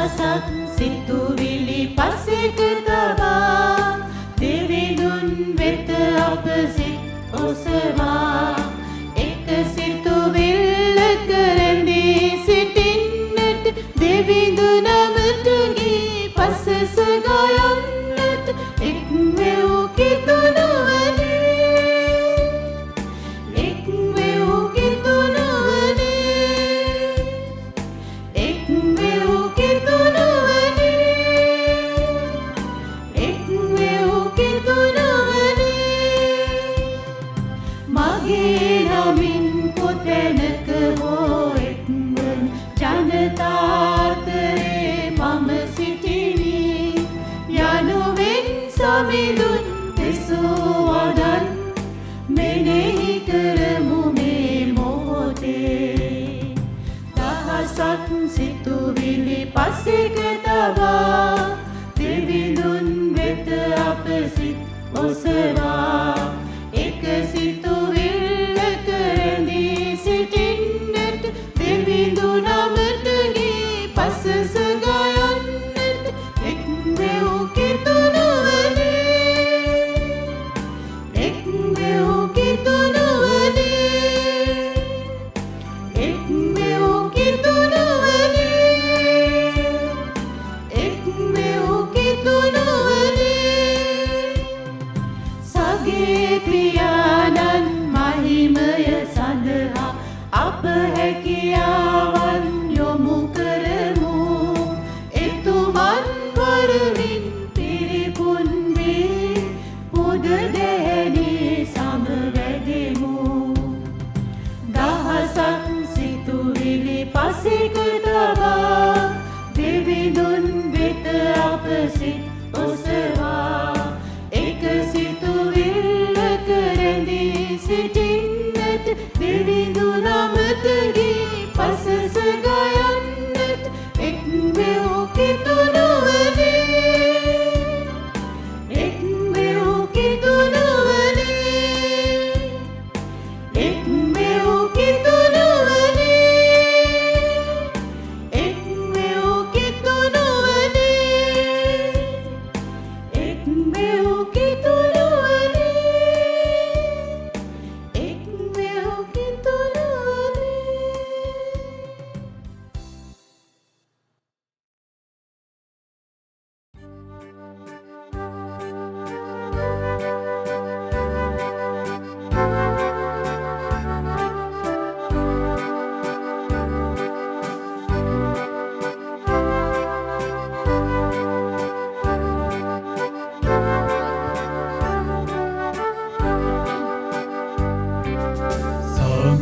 දහසක් සිතුවිලි පසෙක තබා දෙවිඳුන් වෙත අප සිත් ඔසවා එක සිතුවිල්ලක රැඳී සිටින්නට දෙවිඳුනමට ගී පසස ගයන්නට එක් වෙව් කිතුනුවනේ එක් වෙව් කිතුනුවනේ එක් වෙව් කිතුනුවනේ එක් වෙව් කිතුනුවනේ මගේ නමින් කොතැනක හෝ එක්වන ජනතාතරේ මම සිටිමි යනුවෙන් සමිඳුන් දෙසූ වදන් මෙනෙහි කරමු මේ මොහොතේ දහසක් සිතුවිලි පසෙක තබා දෙවිඳුන් වෙත අප සිත් ඔසවා එක සිතුවිල්ලක රැඳී සිටින්නට දෙවිඳුනමට ගී පසස ගයන්නට එක් වෙව් කිතුනුවනේ එක් වෙව් කිතුනුවනේ එක් වෙව් කිතුනුවනේ එක් වෙව් කිතුනුවනේ සගේ පියාණන් මහිමය සඳහා අප හැකියාවන් යොමු කරමු එතුමන් වරමින් පිරිපුන් වී පුද දැහැණි සමවැදෙමු දහසක් සිතුවිලි පසෙක තබා දෙවිඳුන් වෙත අප සිත් ඔසවා එක සිතුවිල්ලක රැඳී සිටින්නට දෙවිඳුනමට ගී පසස ගයන්නට එක් වෙව් කිතුනුවනේ එක් වෙව් කිතුනුවනේ එක් වෙව් කිතුනුවනේ එක් වෙව් කිතුනුවනේ එක් වෙව් කිතුනුවනේ එක් වෙව් කිතුනුවනේ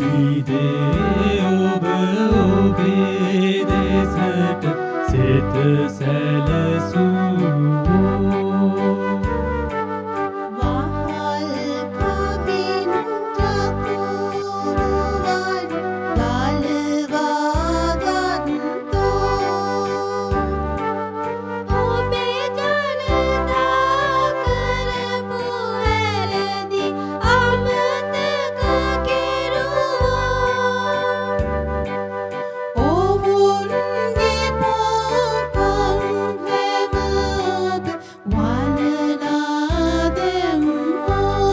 සමිදේ ඔබ ඔබේ දෙසට සිත සැලසූ වහල් කමින් චකුරුවන් ගලවාගත්තෝ ඔබේ ජනතා කරපු වැරදි අමතක කෙරුවෝ ඔවුන්ගේ පොකම් වැවක වලලා දෙමුවෝ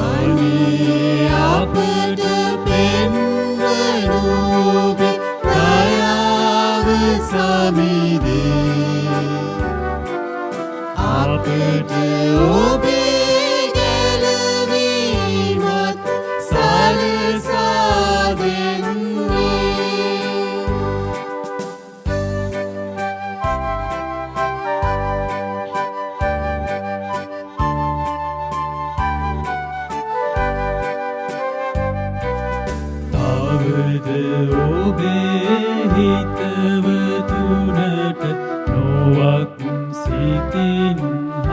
අනේ අපට පෙන්වනු ඔබේ දයාව සමිදේ අපට ඔබේ ගැලවීමත් සලසා දෙන්නේ තවද ඔබේ හිතවතුනට නොවක් සිතින්හා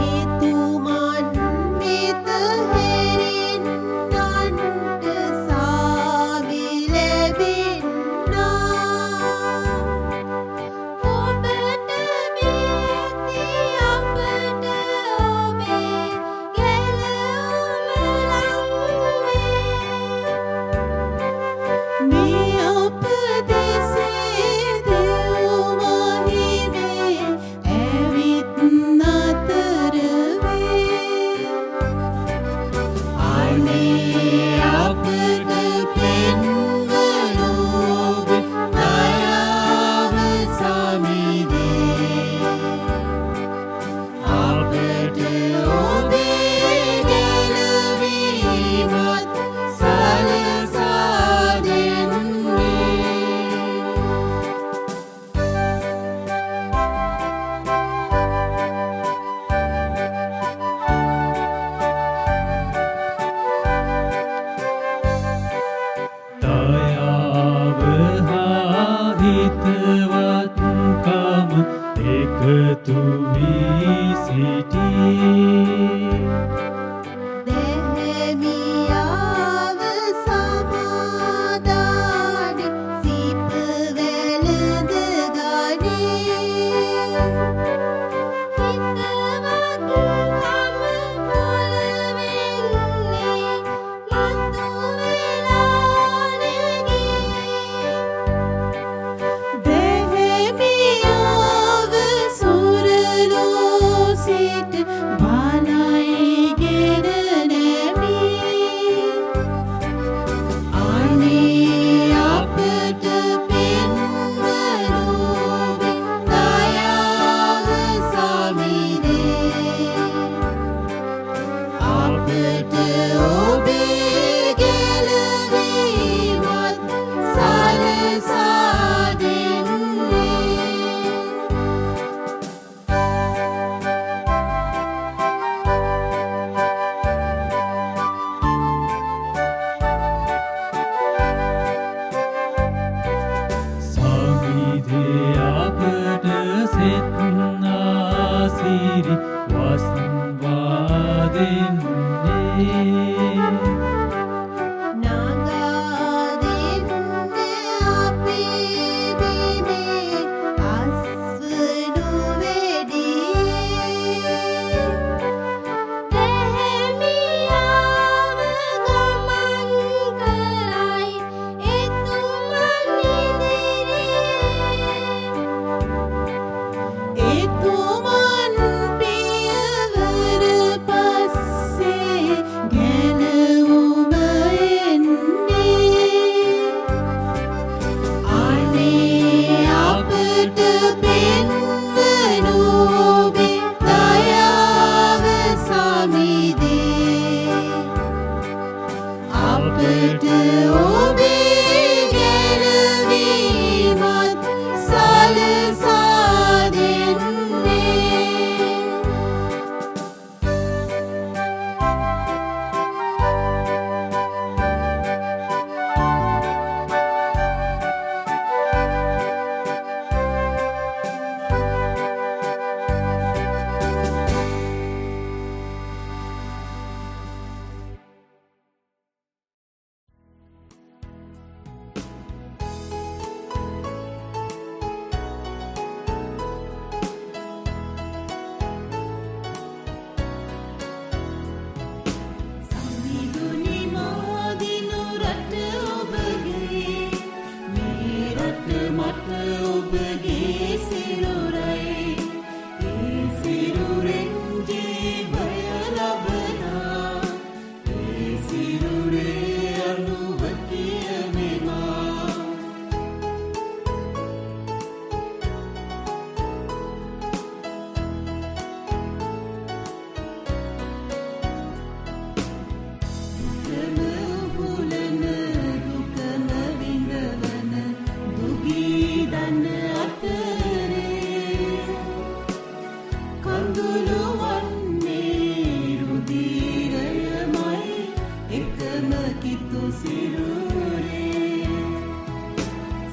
එතුමන් වෙත හැරෙන්නන්ට සාවි ලැබෙන්නා ඔබට බියති අපට ඔබේ ගැලවුම ලංවේ අපට ඔබේ ගැලවීමත් සලසා දෙන්නේ. සමිඳුනි මාදිනු රට ඔබගේ, මේ රට මට ඔබගේ සිරුරයි. ඒ සිරුරෙන් ජීවය ලබනා, ඒ සිරුරේ අනුව කියමෙමා. දුකම උහුලන දුකම විඳවන දුගී දන අතරේ කඳුළු වන්නේ රුධිරයමයි එකම කිතු සිරුරේ.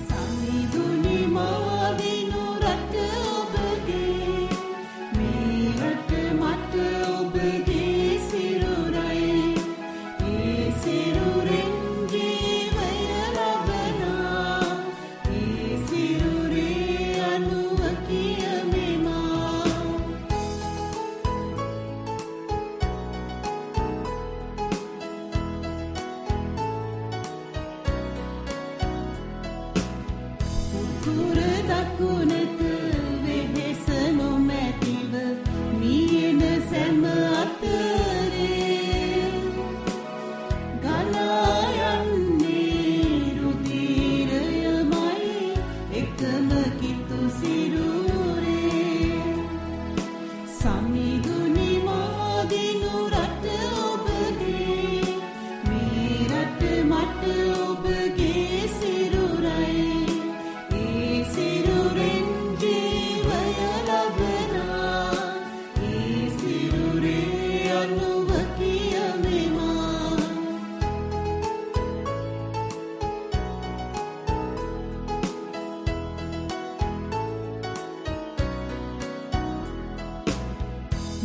සමිඳුනි මාදිනු රට ඔබගේ, මේ රට මට ඔබගේ සිරුරයි. ඒ සිරුරෙන් ජීවය ලබනා, ඒ සිරුරේ අනුව කියමෙමා. උතුර දකුණට වෙහෙස නොමැතිව මියෙන සැම අතරේ ගලා යන්නේ රුධිරයමයි එකම කිතු සිරුරේ. සමිඳුනි මාදිනු රට ඔබගේ, මේ රට මට ඔබගේ සිරුරයි. ඒ සිරුරෙන් ජීවය ලබනා, ඒ සිරුරේ අනුව කියමෙමා.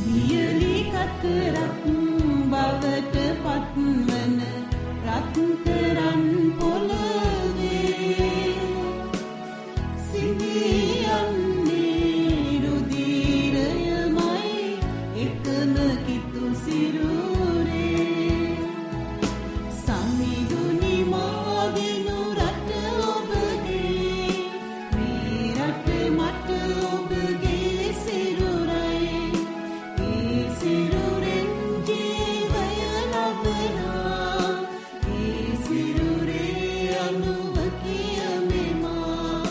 වියලි කතරක් බවට පත්වන රත්තරන් පොළවේ සිඳී යන්නේ රුධිරයමයි එකම කිතු සිරුරේ. සමිඳුනි මාදිනු රට ඔබගේ, මේ රට මට ඔබගේ සිරුරයි. ඒ සිරුරෙන් ජීවය ලබනා, ඒ සිරුරේ අනුව කියමෙමා.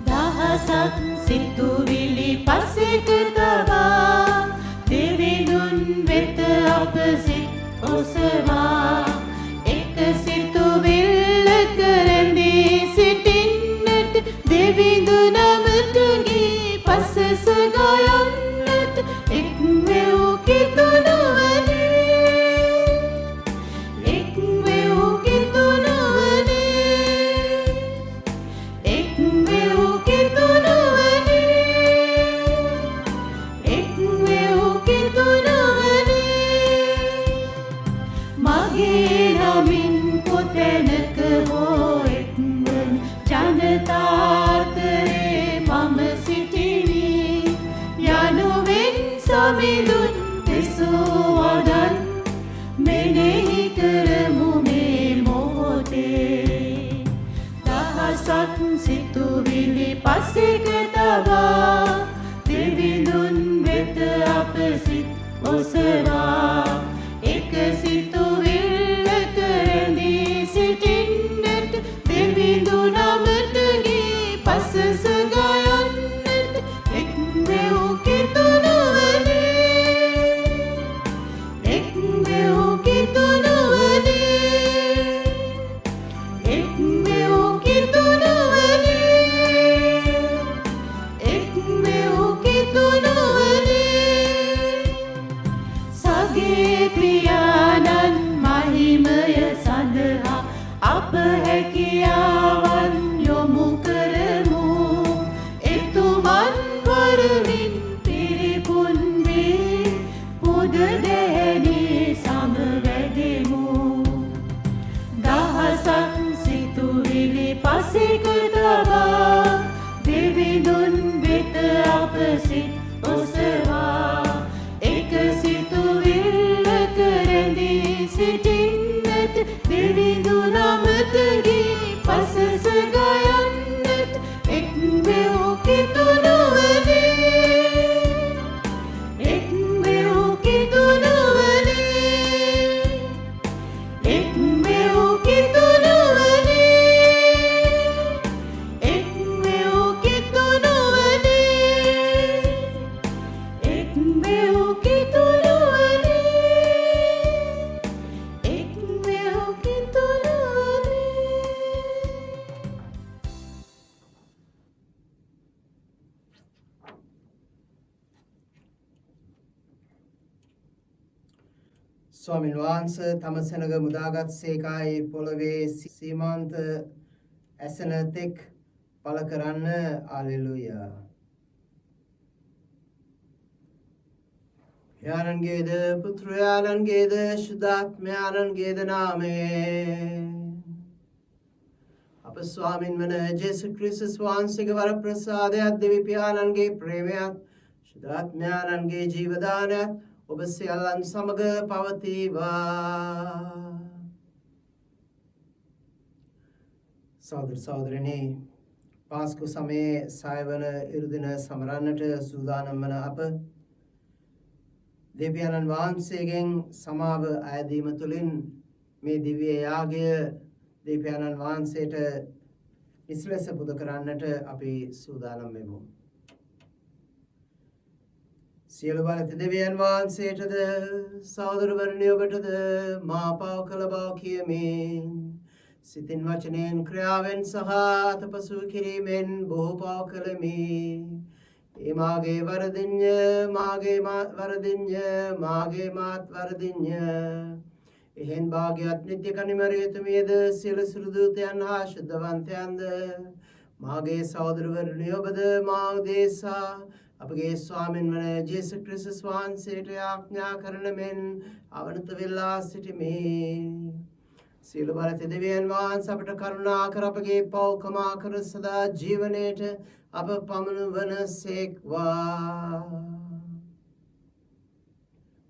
දහසක් සිතුවිලි පසෙක තබා දෙවිඳුන් වෙත අප සිත් ඔසවා එක සිතුවිල්ලක රැඳී සිටින්නට දෙවිඳුනමට ගී පසස ගයන්නට එක් වෙව් කිතුනුවනේ, එක් වෙව් කිතුනුවනේ, එක් වෙව් කිතුනුවනේ, එක් වෙව් කිතුනුවනේ. මගේ නමින් කොතැනක හෝ දෙවිඳු නමතගේ පසස ගයන්නට එක් වෙව් කිතුනුවනේ එක් වෙව් කිතුනුවනේ එක් වෙව් කිතුනුවනේ එක් වෙව් කිතුනුවනේ සගේ පියාණන් මහිමය සඳහා අප හැකියාවන් යොමු කරමු එතුමන් වරමින් පිරිපුන් වේ පුද දැනේ සමවැදෙමු දහසක් සිතුවිලි පසෙක තබා දෙවිඳුන් වෙත අප සිත් ඔසවා එක සිතුවිල්ලක රැඳී සිටින්නට දෙවිඳු නමතගේ පසස ගයන්නට එක් වෙව් කිතුනුවනේ එක් වෙව් කිතුනුවනේ එක් වෙව් කිතුනුවනේ එක් වෙව් කිතුනුවනේ එක් වෙව් කිතුනුවනේ එක් වෙව් කිතුනුවනේ ස්වාමීන් වහන්සේ තම සෙනග මුදාගත් සේකායේ පොළවේ සීමාන්ත ඇසෙන තෙක් පළ කරන්න. හalleluya. යානන්ගේද පුත්‍රයානන්ගේද ශුද්ධාත්මයානන්ගේද නාමයෙන් අප ස්වාමින් වන ජේසු ක්‍රිස්තුස් වහන්සේගේ වර ප්‍රසාදයක් දෙවි පියාණන්ගේ ප්‍රේමයක් ශුද්ධාත්මයානන්ගේ ජීවදානයක් ඔබ සියල්ලන් සමග පවතිවා. සහෝදර සහෝදරනි, පාස්කු සමයේ සයවන ඉරුදින සමරන්නට සූදානම් වන අප දෙවියන්න් වහන්සේගෙන් සමාව අයදීම තුළින් මේ දිව්‍ය යාගය දෙවියන්න් වහන්සේට නිස්ලෙස පුද කරන්නට අපි සූදානම් වෙමු. සියලු බලත දෙවියන් වහන්සේටද සහෝදරවරුනි ඔබටද මා පව කළ බව කියමින් සිතින් වචනයෙන් ක්‍රියාවෙන් සහ අතපසු කිරීමෙන් බොහෝ පව කළමි. ඒ මාගේ වරදින්ය මාගේ මාත් වරදින්ය. එහෙන් භාග්‍යවත් නිත්‍ය කනිමරියතුමියද සියලු සුරුදූතයන් හා ශුද්ධවන්තයන්ද මාගේ සහෝදරවරුනි ඔබද මා උදෙසා අපගේ ස්වාමීන් වන ජේසු ක්‍රිස්තුස් වහන්සේට ආඥා කරන මෙන් අවනත වෙලා සිටිමි. සියලු බලත දෙවියන් වහන්සේ අපට කරුණා කර අපගේ පව් කමා කර සදා ජීවනයේට අප පමුණුවන සේක්වා.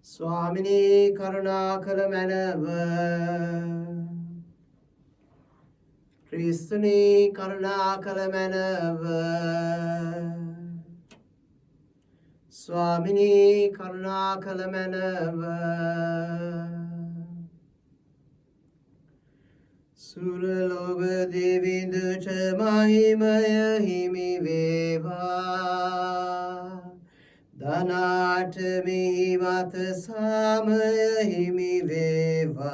ස්වාමිනී කරුණා කළ මැනව. ක්‍රිස්තුනී කරුණා කළ මැනව. ස්වාමිනී කරුණා කළ මැනව. සුරලෝභ දෙවිඳුට මහිමය හිමි වේවා. ධනාට මිහිමත සාමය හිමි වේවා.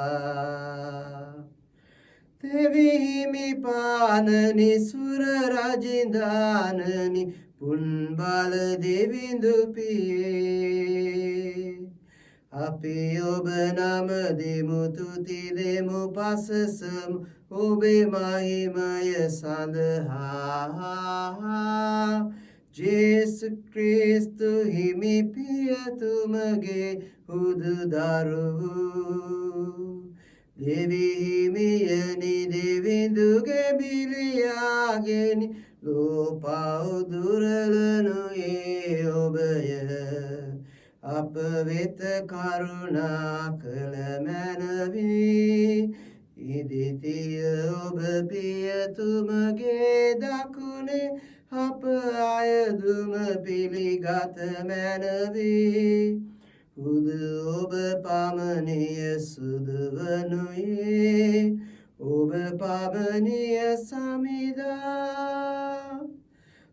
දෙවි හිමි පානනි සුර රජින්දානනි පුන්බල දෙවිඳු පියේ. අපි ඔබ නම දෙමු තුති දෙමු පසසමු ඔබේ මහිමය සඳහා. ජේසු ක්‍රිස්තු හිමි පියතුමගේ හුදු දරුවෝ. දෙවි හිමියනි දෙවිඳුගේ බිලියාගෙනි ලෝපව් දුරලනුයේ ඔබය. අප වෙත කරුණා කළ මැනවි. ඉදිතිය ඔබ පියතුමගේ දකුණේ අප අයදුම පිළිගත මැනවි. හුදු ඔබ පමණිය සුදුවනුයේ ඔබ පමණිය සමිදා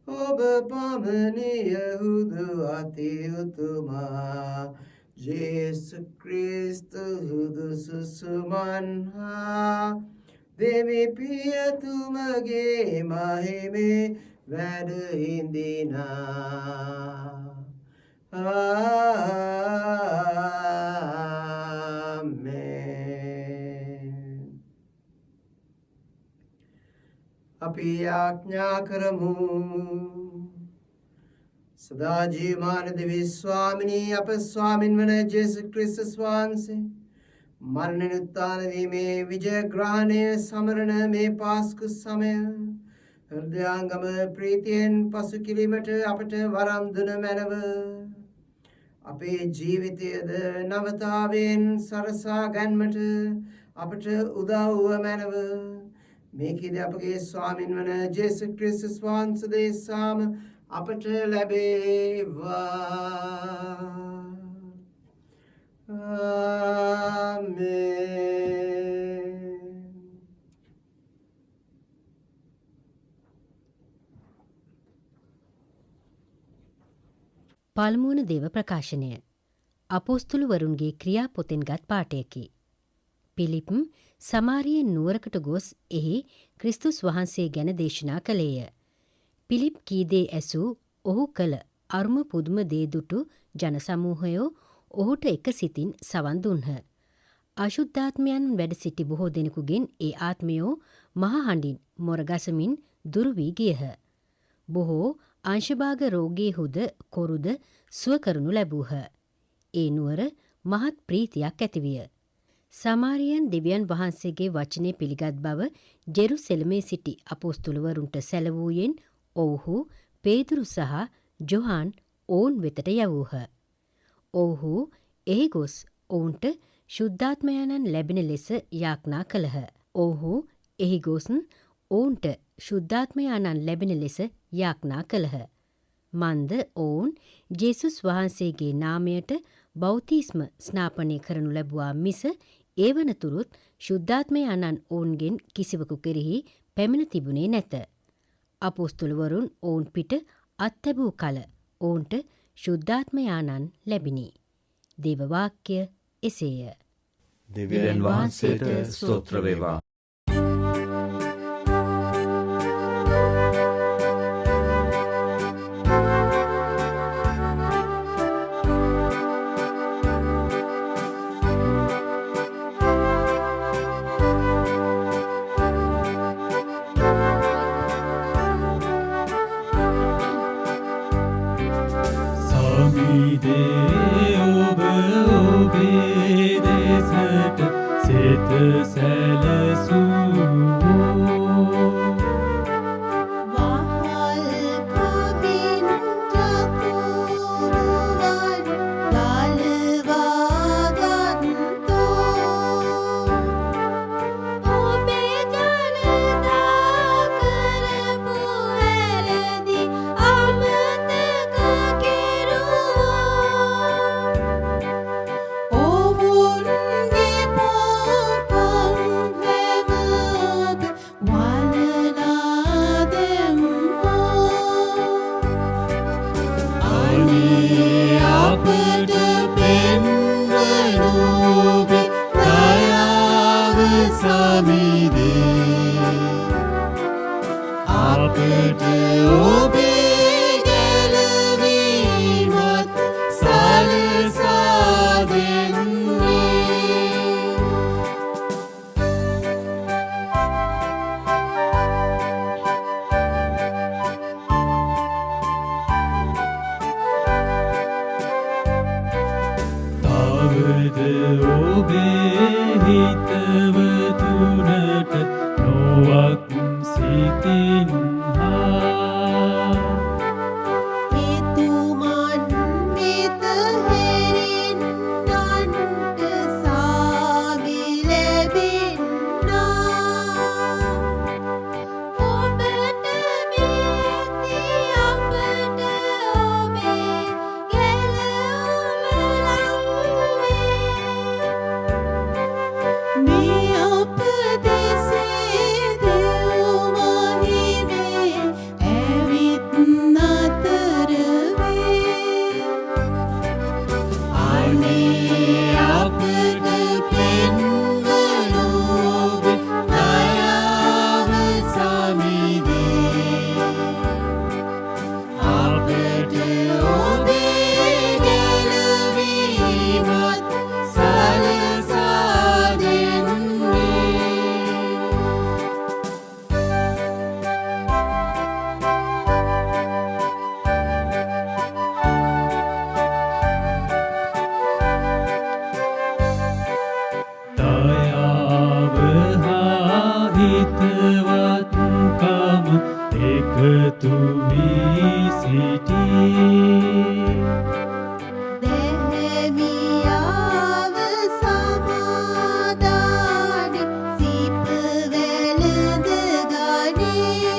ඔබ පමණිය හුදු අති උතුමා ජේසු ක්‍රිස්තු හුදු සුසුමන්හා දෙවිපියතුමගේ මහිමේ වැඩ හිඳිනා ආමේන්. අපි යාඥා කරමු. සදා ජීවමාන දෙවි ස්වාමිනී අප ස්වාමින් වන ජේසු ක්‍රිස්තුස් වහන්සේ මරණින් උත්ථාන වීමේ විජයග්‍රහණය සමරන මේ පාස්කු සමය හෘදයාංගම ප්‍රීතියෙන් පසු කිරීමට අපට වරම් දුන මැනව අපේ ජීවිතයද නවතාවෙන් සරසා ගැන්මට අපට උදව්ව මැනව මේකෙද අපගේ ස්වාමින් වන ජේසු ක්‍රිස්තුස් වහන්සේ දේශාම අපට ලැබේවා. ආමේන්. පළමුවන දේව ප්‍රකාශනය අපොස්තුලවරුන්ගේ ක්‍රියා පොතෙන්ගත් පාඨයකි. පිලිප් සමාරියෙන් නුවරකට ගොස් එහි ක්‍රිස්තුස් වහන්සේ ගැන දේශනා කළේය. පිලිප් කීදේ ඇසූ ඔහු කළ අරුම පුදුම දේ දුටු ජන සමූහයෝ ඔහුට එක සිතින් සවන් දුන්හ. අශුද්ධාත්මයන් වැඩ සිටි බොහෝ දෙනෙකුගෙන් ඒ ආත්මයෝ මහ හඬින් මොරගසමින් දුරු වී ගියහ. බොහෝ අංශභාග රෝගීහුද කොරුද සුව කරනු ලැබූහ. ඒ නුවර මහත් ප්‍රීතියක් ඇතිවිය. සමාරියන් දෙවියන් වහන්සේගේ වචනය පිළිගත් බව ජෙරුසෙලමේ සිටි අපොස්තුලවරුන්ට සැලවූයෙන් ඔවුහු පේදුරු සහ ජොහාන් ඔවුන් වෙතට යවූහ. ඔවුහු එහි ගොස් ඔවුන්ට ශුද්ධාත්මයණන් ලැබෙන ලෙස යාඥා කළහ. ඔවුහු එහි ගොස් ඔවුන්ට ශුද්ධාත්මයණන් ලැබෙන ලෙස යාඥා කළහ. මන්ද ඔවුන් ජේසුස් වහන්සේගේ නාමයට බෞතිස්ම ස්නාපනය කරනු ලැබුවා මිස ඒ වනතුරුත් ශුද්ධාත්මයණන් ඔවුන්ගෙන් කිසිවකු කෙරෙහි පැමිණ තිබුණේ නැත. අපොස්තුලවරුන් ඔවුන් පිට අත්තැබූ කල ඔවුන්ට ශුද්ධාත්මයාණන් ලැබිණි. දේව වාක්‍ය එසේය. දෙවියන් වහන්සේට ස්තෝත්‍ර වේවා. සමිදේ ඔබ ඔබේ දෙසට සිත සැලසූ වහල් කමින් චකුරුවන් ගලවාගත්තෝ ඔබේ ජනතා කරපු වැරදි අමතක කෙරුවා ඔවුන්ගේ පොපොන් වැවද වලලා දෙම්මෝ අනේ අපට පෙන්වනෝබේ දයාව සමිදේ අපට ඔබේ ගැලවීමත් සලසා දෙන්නේ. තවද ඔබේ හිතවතුනට නොවක් සිතින්හා එතුමන් වෙත හැරෙන්නන්ට සාවි ලැබෙන්නා ඔබට මෙති අපට ඔබේ ගැලවුම ලංවේ මේ අප දෙස එකතු වී සිටී දෙහිමියාව සමාදානි සිප වැළඳ ගනී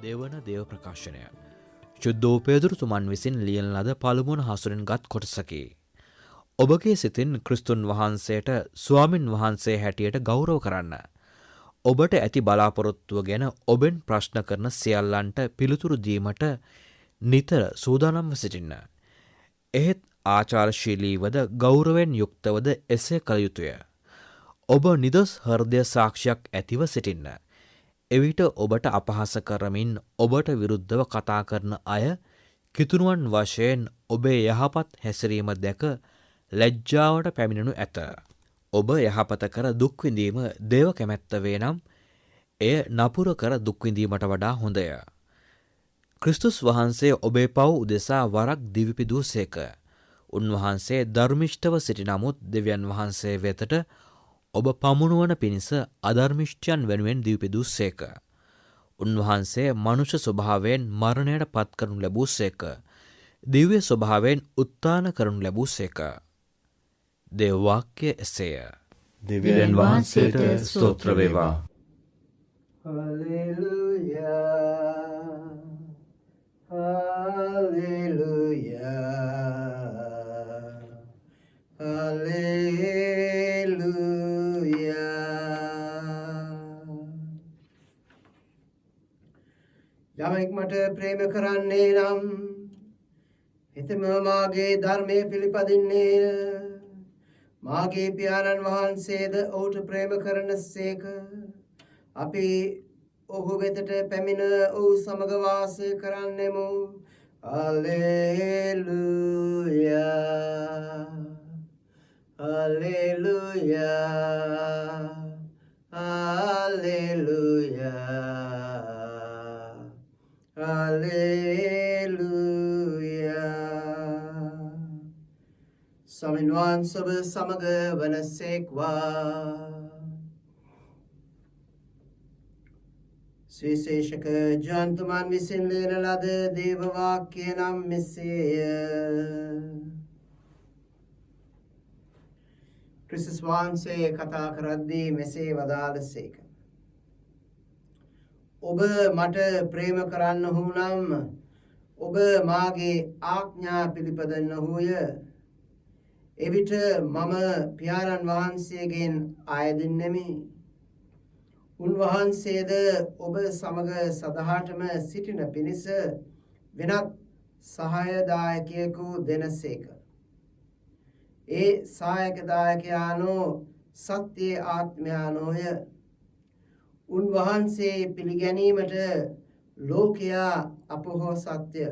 දෙවන දේව ප්‍රකාශනය ශුද්ධෝ පේදුරුතුමන් විසින් ලියන ලද පළමුවන හසුරෙන් ගත් කොටසකි. ඔබගේ සිතින් ක්‍රිස්තුන් වහන්සේට ස්වාමින් වහන්සේ හැටියට ගෞරව කරන්න. ඔබට ඇති බලාපොරොත්තුව ගැන ඔබෙන් ප්‍රශ්න කරන සියල්ලන්ට පිළිතුරු දීමට නිතර සූදානම්ව සිටින්න. එහෙත් ආචාරශීලීවද ගෞරවයෙන් යුක්තවද එසේ කළ යුතුය. ඔබ නිදොස් හෘදය සාක්ෂියක් ඇතිව සිටින්න. එවිට ඔබට අපහාස කරමින් ඔබට විරුද්ධව කතා කරන අය කිතුනුවන් වශයෙන් ඔබේ යහපත් හැසිරීම දැක ලැජ්ජාවට පැමිණෙනු ඇත. ඔබ යහපත කර දුක් විඳීම දේව කැමැත්ත වේ නම් එය නපුර කර දුක් විඳීමට වඩා හොඳය. ක්‍රිස්තුස් වහන්සේ ඔබේ පව් උදෙසා වරක් දිවිපිදූසේක. උන්වහන්සේ ධර්මිෂ්ඨව සිටි නමුත් දෙවියන් වහන්සේ වෙතට ඔබ පමුණුවන පිණිස අධර්මිෂ්ඨයන් වෙනුවෙන් දිවිපිදූසේක. උන්වහන්සේ මනුෂ්‍ය ස්වභාවයෙන් මරණයට පත් කරනු ලැබූසේක. දිව්‍ය ස්වභාවයෙන් උත්ථාන කරනු ලැබූසේක. දේව වාක්‍ය එසේය. දෙවියන් වහන්සේට ස්තෝත්‍ර වේවා. Hallelujah. Hallelujah. Hallelujah. යමෙක් මට ප්‍රේම කරන්නේ නම් හිතම මාගේ ධර්මයේ පිළිපදින්නේය. මාගේ පියාණන් වහන්සේද ඔහුට ප්‍රේම කරනසේක. අපි ඔහු වෙතට පැමිණ ඔහු සමග වාසය කරන්නෙමු. Hallelujah. Hallelujah. Hallelujah. Hallelujah. Saminwan sab samaga vanasekwa. Swiseshak jantuman visin lena lad deva vakya nam meseya. ක්‍රිස්තුස් වහන්සේ කතා කරද්දී මෙසේ වදාළසේක. ඔබ මට ප්‍රේම කරන්නහු නම් ඔබ මාගේ ආඥා පිළිපදන්නහුය. එවිට මම පියාණන් වහන්සේගෙන් ආයදින්නෙමි. උන්වහන්සේද ඔබ සමග සදහටම සිටින පිණිස වෙනත් සහායදායකයෙකු දෙනසේක. ඒ සහායකදායකයානෝ සත්‍යයේ ආත්මයානෝය. උන්වහන්සේ පිළිගැනීමට ලෝකයා අපොහොසත්ය.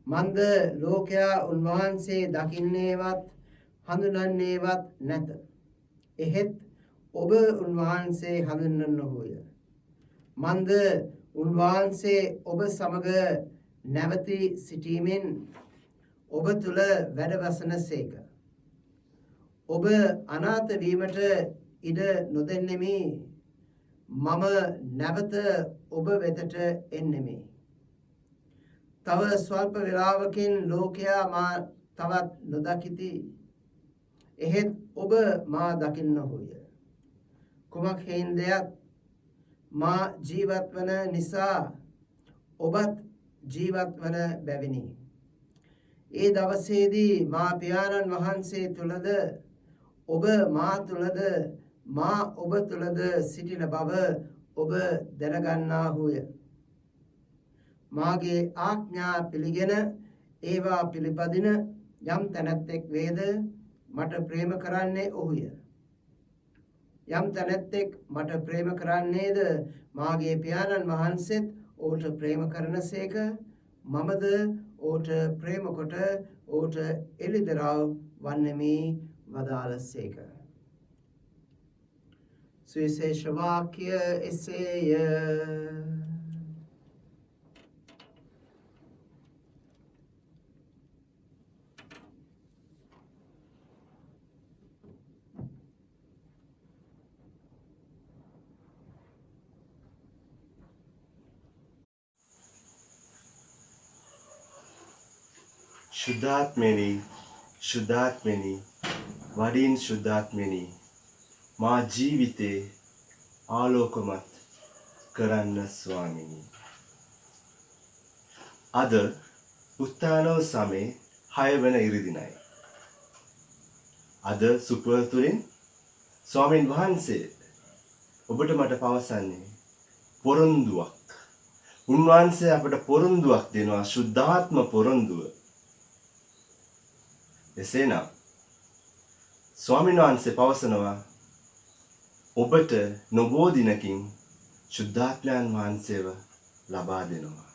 මන්ද ලෝකයා උන්වහන්සේ දකින්නේවත් හඳුනන්නේවත් නැත. එහෙත් ඔබ උන්වහන්සේ හඳුන්වන්නහුය. මන්ද උන්වහන්සේ ඔබ සමග නැවති සිටීමෙන් ඔබ තුල වැඩවසනසේක. ඔබ අනාථ වීමට ඉඩ නොදෙන්නෙමි. මම නැවත ඔබ වෙතට එන්නෙමි. තව ස්වල්ප වේලාවකින් ලෝකයා මා තවත් නොදකිති. එහෙත් ඔබ මා දකින්නහුය. කුමක් හේන්දයක් මා ජීවත් වන නිසා ඔබත් ජීවත් වන බැවිනි. ඒ දවසේදී මා පියාණන් වහන්සේ තුලද ඔබ මා තුලද මා ඔබ තුලද සිටින බව ඔබ දැනගන්නාහුය. මාගේ ආඥා පිළිගෙන ඒවා පිළිපදින යම් තැනැත්තෙක් වේද මට ප්‍රේම කරන්නේ ඔහුය. යම් තැනැත්තෙක් මට ප්‍රේම කරන්නේද මාගේ පියාණන් වහන්සේත් ඔහුට ප්‍රේම කරනසේක. මමද ඔහුට ප්‍රේම කොට ඔහුට එළිදරව් වන්නෙමි වදාළසේක. සුවිශේෂ වාක්‍ය එසේය. शुद्धात्मेनी शुद्धात्मेनी वडीन शुद्धात्मेनी माँ जीविते आलोकमत करन्न स्वामिनी. අද උත්තානව සමේ 6 වෙනි ඉරිදිනයි. අද සුපුර තුලින් ස්වාමීන් වහන්සේ ඔබට මට පවසන්නේ පොරොන්දුවක්. උන්වහන්සේ අපට පොරොන්දුවක් දෙනවා, සුද්ධාත්ම පොරොන්දුව. එසේනම් ස්වාමීන් වහන්සේ පවසනවා ඔබට නොබෝ දිනකින් සුද්ධාත්මයන් වහන්සේව ලබා දෙනවා.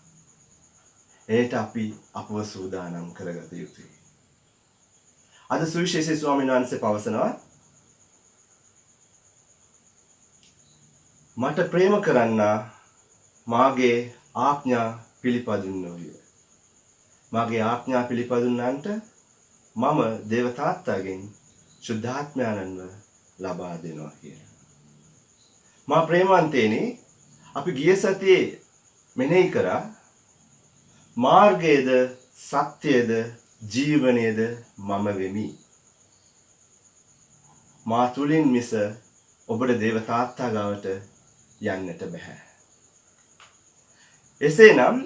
ඒට අපි අපව සූදානම් කරගත යුතුයි. අද සුවිශේෂී ස්වාමීන් වහන්සේ පවසනවා මට ප්‍රේම කරන්නා මාගේ ආඥා පිළිපදින්නෝය. මාගේ ආඥා පිළිපදින්නන්ට මම දේව තාත්තාගෙන් සුද්ධාත්මයන්ව ලබා දෙනවා කියලා. මා ප්‍රේමවන්තේනි, අපි ගිය සතියේ මෙනෙහි කරා මාර්ගයේද සත්‍යයේද ජීවනයේද මම වෙමි. මා තුලින් මිස ඔබට දේව තාත්තා ගාවට යන්නට බෑ. එසේනම්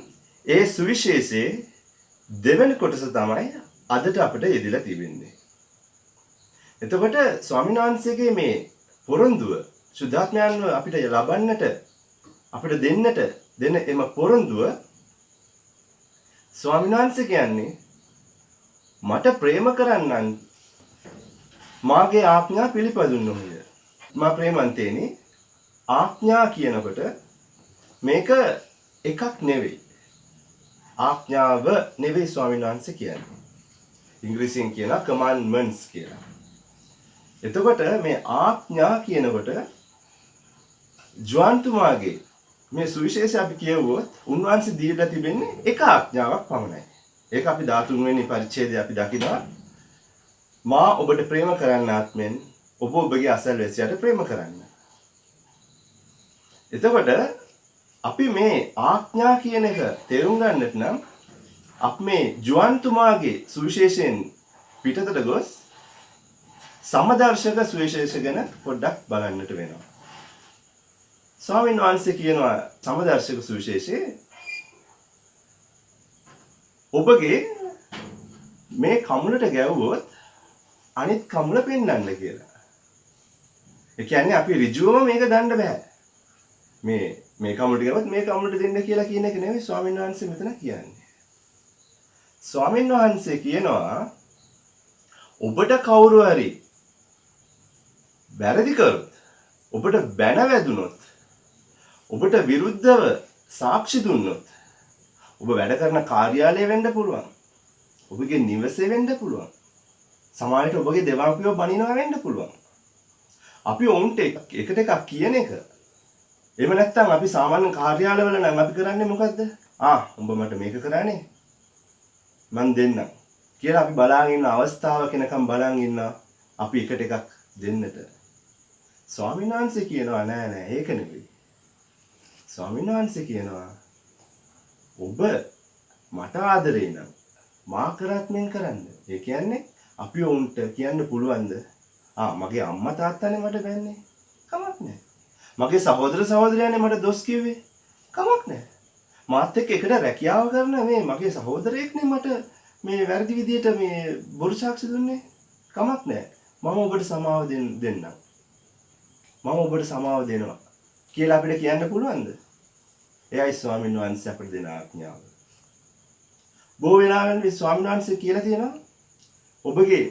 ඒ සුවිශේෂයේ දෙවන කොටස තමයි අදට අපිට යෙදিলা තිබෙන්නේ. එතකොට ස්වාමීන් වහන්සේගේ මේ පොරොන්දුව සුද්ධාත්මයන්ව අපිට ලබන්නට අපිට දෙන්නට දෙන එම පොරොන්දුව ස්වාමීන් වහන්සේ කියන්නේ මට ප්‍රේම කරන්නන් මාගේ ආඥා පිළිපදින්නෝය. මා ප්‍රේමන්තේනි, ආඥා කියනකොට මේක එකක් නෙවෙයි. ආඥාව නෙවෙයි ස්වාමීන් වහන්සේ කියන්නේ. ඉංග්‍රීසියෙන් කියන commandments කියලා. එතකොට මේ ආඥා කියනකොට ජෝන්තුමාගේ මේ සුවිශේෂය අපි කියවුවොත් උන්වහන්සේ දීලා තිබෙන්නේ එක ආඥාවක් පමණයි. ඒක අපි 13 වෙනි පරිච්ඡේදයේ අපි දකිනවා. මා ඔබට ප්‍රේම කරන්නාත් මෙන් ඔබ ඔබගේ අසල්වැසියාට ප්‍රේම කරන්න. එතකොට අපි මේ ආඥා කියන එක තේරුම් ගන්නට නම් අපි මේ ජෝන්තුමාගේ සුවිශේෂයෙන් පිටතට ගොස් සමදර්ශක සුවිශේෂ ගැන පොඩ්ඩක් බලන්නට වෙනවා. ස්වාමීන් වහන්සේ කියනවා සමදර්ශක සුවිශේෂයේ ඔබගේ මේ කමුලට ගැව්වොත් අනිත් කමුල පෙන්වන්න කියලා. ඒ කියන්නේ අපි ඍජුවම මේක දන්න බෑ. මේ කමුලට ගැව්වොත් මේ කමුලට දෙන්න කියලා කියන එක නෙවෙයි ස්වාමීන් වහන්සේ මෙතන කියන්නේ. ස්වාමීන් වහන්සේ කියනවා ඔබට කවුරු හරි වැරදි කරොත්, ඔබට බැන වැදුනොත්, ඔබට විරුද්ධව සාක්ෂි දුන්නොත්, ඔබ වැඩ කරන කාර්යාලය වෙන්න පුළුවන්. ඔබගේ නිවසේ වෙන්න පුළුවන්. සමාජයට ඔබගේ දෙමාපියෝ බනිනවා වෙන්න පුළුවන්. අපි ඔවුන්ට එකට එකක් කියන එක. එහෙම නැත්නම් අපි සාමාන්‍ය කාර්යාලවල නම් අපි කරන්නේ මොකද්ද? උඹ මට මේක කරානේ. මං දෙන්නම්. කියලා අපි බලාගෙන ඉන්න අවස්ථාවක එනකම් බලන් ඉන්නවා අපි එකට එකක් දෙන්නට. ස්වාමීන් වහන්සේ කියනවා නෑ ඒක නෙවෙයි. ස්වාමීන් වහන්සේ කියනවා ඔබ මට ආදරේ නම් මා කරත් මෙන් කරන්න. ඒ කියන්නේ අපි උන්ට කියන්න පුළුවන්ද? මගේ අම්මා තාත්තානේ මට බැන්නේ. කමක් නැහැ. මගේ සහෝදර සහෝදරයනේ මට දොස් කිව්වේ. කමක් නැහැ. මාත් එක්ක එකට රැකියාව කරන මේ මගේ සහෝදරයෙක්නේ මට මේ වැරදි විදියට මේ බොරු සාක්ෂි දුන්නේ. කමක් නැහැ. මම ඔබට සමාව දෙන්නම්. මම ඔබට සමාව දෙනවා කියලා අපිට කියන්න පුළුවන්ද? එයයි ස්වාමීන් වහන්සේ අපිට දෙන ආඥාව. බොහෝ වෙලාවෙන් ස්වාමීන් වහන්සේ කියලා තියෙනවා ඔබගේ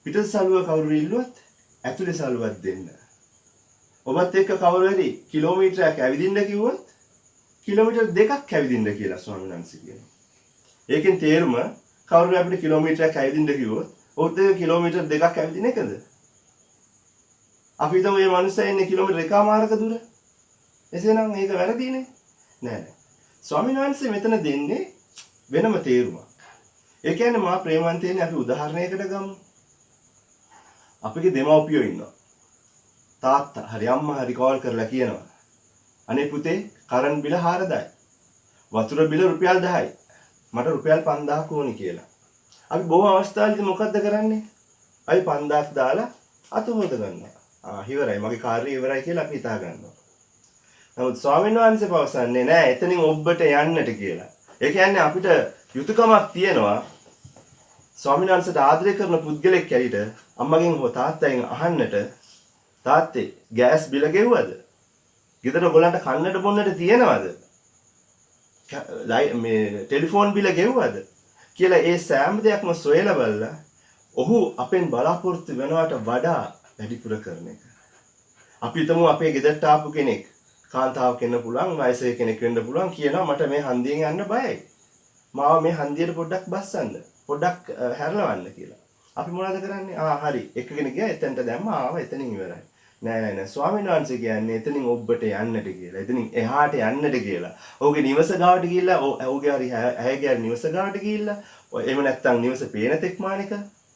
පිටත සලුව කවුරු ඉල්ලුවත් ඇතුලේ සලුවක් දෙන්න. ඔබත් එක්ක කවුරු හරි කිලෝමීටරයක් ඇවිදින්න කිව්වොත් කිලෝමීටර් 2ක් ඇවිදින්න කියලා ස්වාමීන් වහන්සේ කියනවා. ඒකෙන් තේරුම කවුරු අපිට කිලෝමීටරයක් ඇවිදින්න කිව්වොත් ඔහුට කිලෝමීටර් 2ක් ඇවිදින එකද? අපි හිතමු මේ මනුස්සයා ඉන්නේ කිලෝමීටර් 1මාරක දුර. එසේනම් මේක වැරදිනේ. නෑ. ස්වාමීන් වහන්සේ මෙතන දෙන්නේ වෙනම තේරුමක්. ඒ කියන්නේ මා ප්‍රේමවන්තයනේ අපි උදාහරණයකට ගමු. අපගේ දෙමව්පියෝ ඉන්නවා. තාත්තා හරි අම්මා හරි කෝල් කරලා කියනවා. අනේ පුතේ කරන් බිල 4යි. වතුර බිල රුපියල් 10යි. මට රුපියල් 5000ක් ඕනි කියලා. අපි බොහෝ අවස්ථාවලදී මොකද්ද කරන්නේ? අපි 5000ක් දාලා අත හොද ගන්නවා. ඉවරයි මගේ කාර්යය ඉවරයි කියලා අපි හිතා ගන්නවා. නමුත් ස්වාමීන් වහන්සේ පවසන්නේ නෑ එතනින් ඔබට යන්නට කියලා. ඒ කියන්නේ අපිට යුතුයකමක් තියෙනවා ස්වාමීන් වහන්සේට ආදරය කරන පුද්ගලෙක් ඇයිද අම්මගෙන් හෝ තාත්තගෙන් අහන්නට තාත්තේ ගෑස් බිල ගෙව්වද? ගෙදර ඔයගලන්ට කන්නට බොන්නට තියෙනවද? මේ ටෙලිෆෝන් බිල ගෙව්වද? කියලා ඒ සෑම දෙයක්ම සොයලා බලලා ඔහු අපෙන් බලාපොරොත්තු වෙනවට වඩා වැඩිපුර කරන එක. අපි හිතමු අපේ ගෙදරට ආපු කෙනෙක් කාන්තාවක් වෙන්න පුළුවන්, වයසක කෙනෙක් වෙන්න පුළුවන් කියනවා මට මේ හන්දියෙන් යන්න බයයි. මාව මේ හන්දියට පොඩ්ඩක් බස්සන්න. පොඩ්ඩක් හැරලවන්න කියලා. අපි මොනවද කරන්නේ? හරි. එකගෙන ගියා එතනට දැම්මා ආවා එතනින් ඉවරයි. නෑ ස්වාමීන් වහන්සේ කියන්නේ එතනින් ඔබට යන්නට කියලා. එතනින් එහාට යන්නට කියලා. ඔහුගේ නිවස ගාවට ගිහිල්ලා ඔහුගේ හරි ඇයගේ නිවස ගාවට ගිහිල්ලා එහෙම නැත්නම් නිවස පේන තෙක් මානික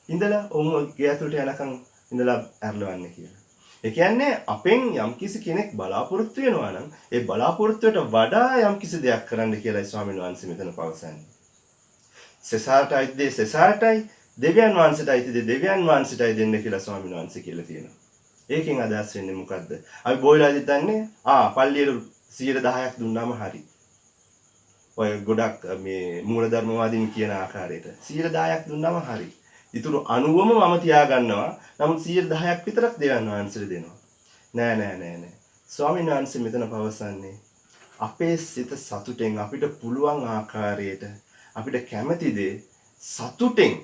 ඉඳලා ඔහු ගේ ඇතුළට යනකම් ඉඳලා ඇරලවන්න කියලා. ඒ කියන්නේ අපෙන් යම්කිසි කෙනෙක් බලාපොරොත්තු වෙනවා නම් ඒ බලාපොරොත්තුවට වඩා යම්කිසි දෙයක් කරන්න කියලා ස්වාමීන් වහන්සේ මෙතන පවසන්නේ. සෙසාරටයි සෙසාරටයි දෙවියන් වහන්සේටයි දෙවියන් වහන්සේටයි දෙන්න කියලා ස්වාමීන් වහන්සේ කියලා තියෙනවා. ඒකෙන් අදහස් වෙන්නේ මොකද්ද? අපි බොයිලාදි දන්නේ පල්ලියට 10%ක් දුන්නාම හරි. ඔය ගොඩක් මේ මූලධර්මවාදීන් කියන ආකාරයට 10%ක් දුන්නාම හරි. ඊටු 90ම මම තියාගන්නවා. නමුත් 10%ක් විතරක් දෙවියන් වහන්සේට දෙනවා. නෑ. ස්වාමීන් වහන්සේ මෙතන පවසන්නේ අපේ සිත සතුටෙන් අපිට පුළුවන් ආකාරයට අපිට කැමති දේ සතුටෙන්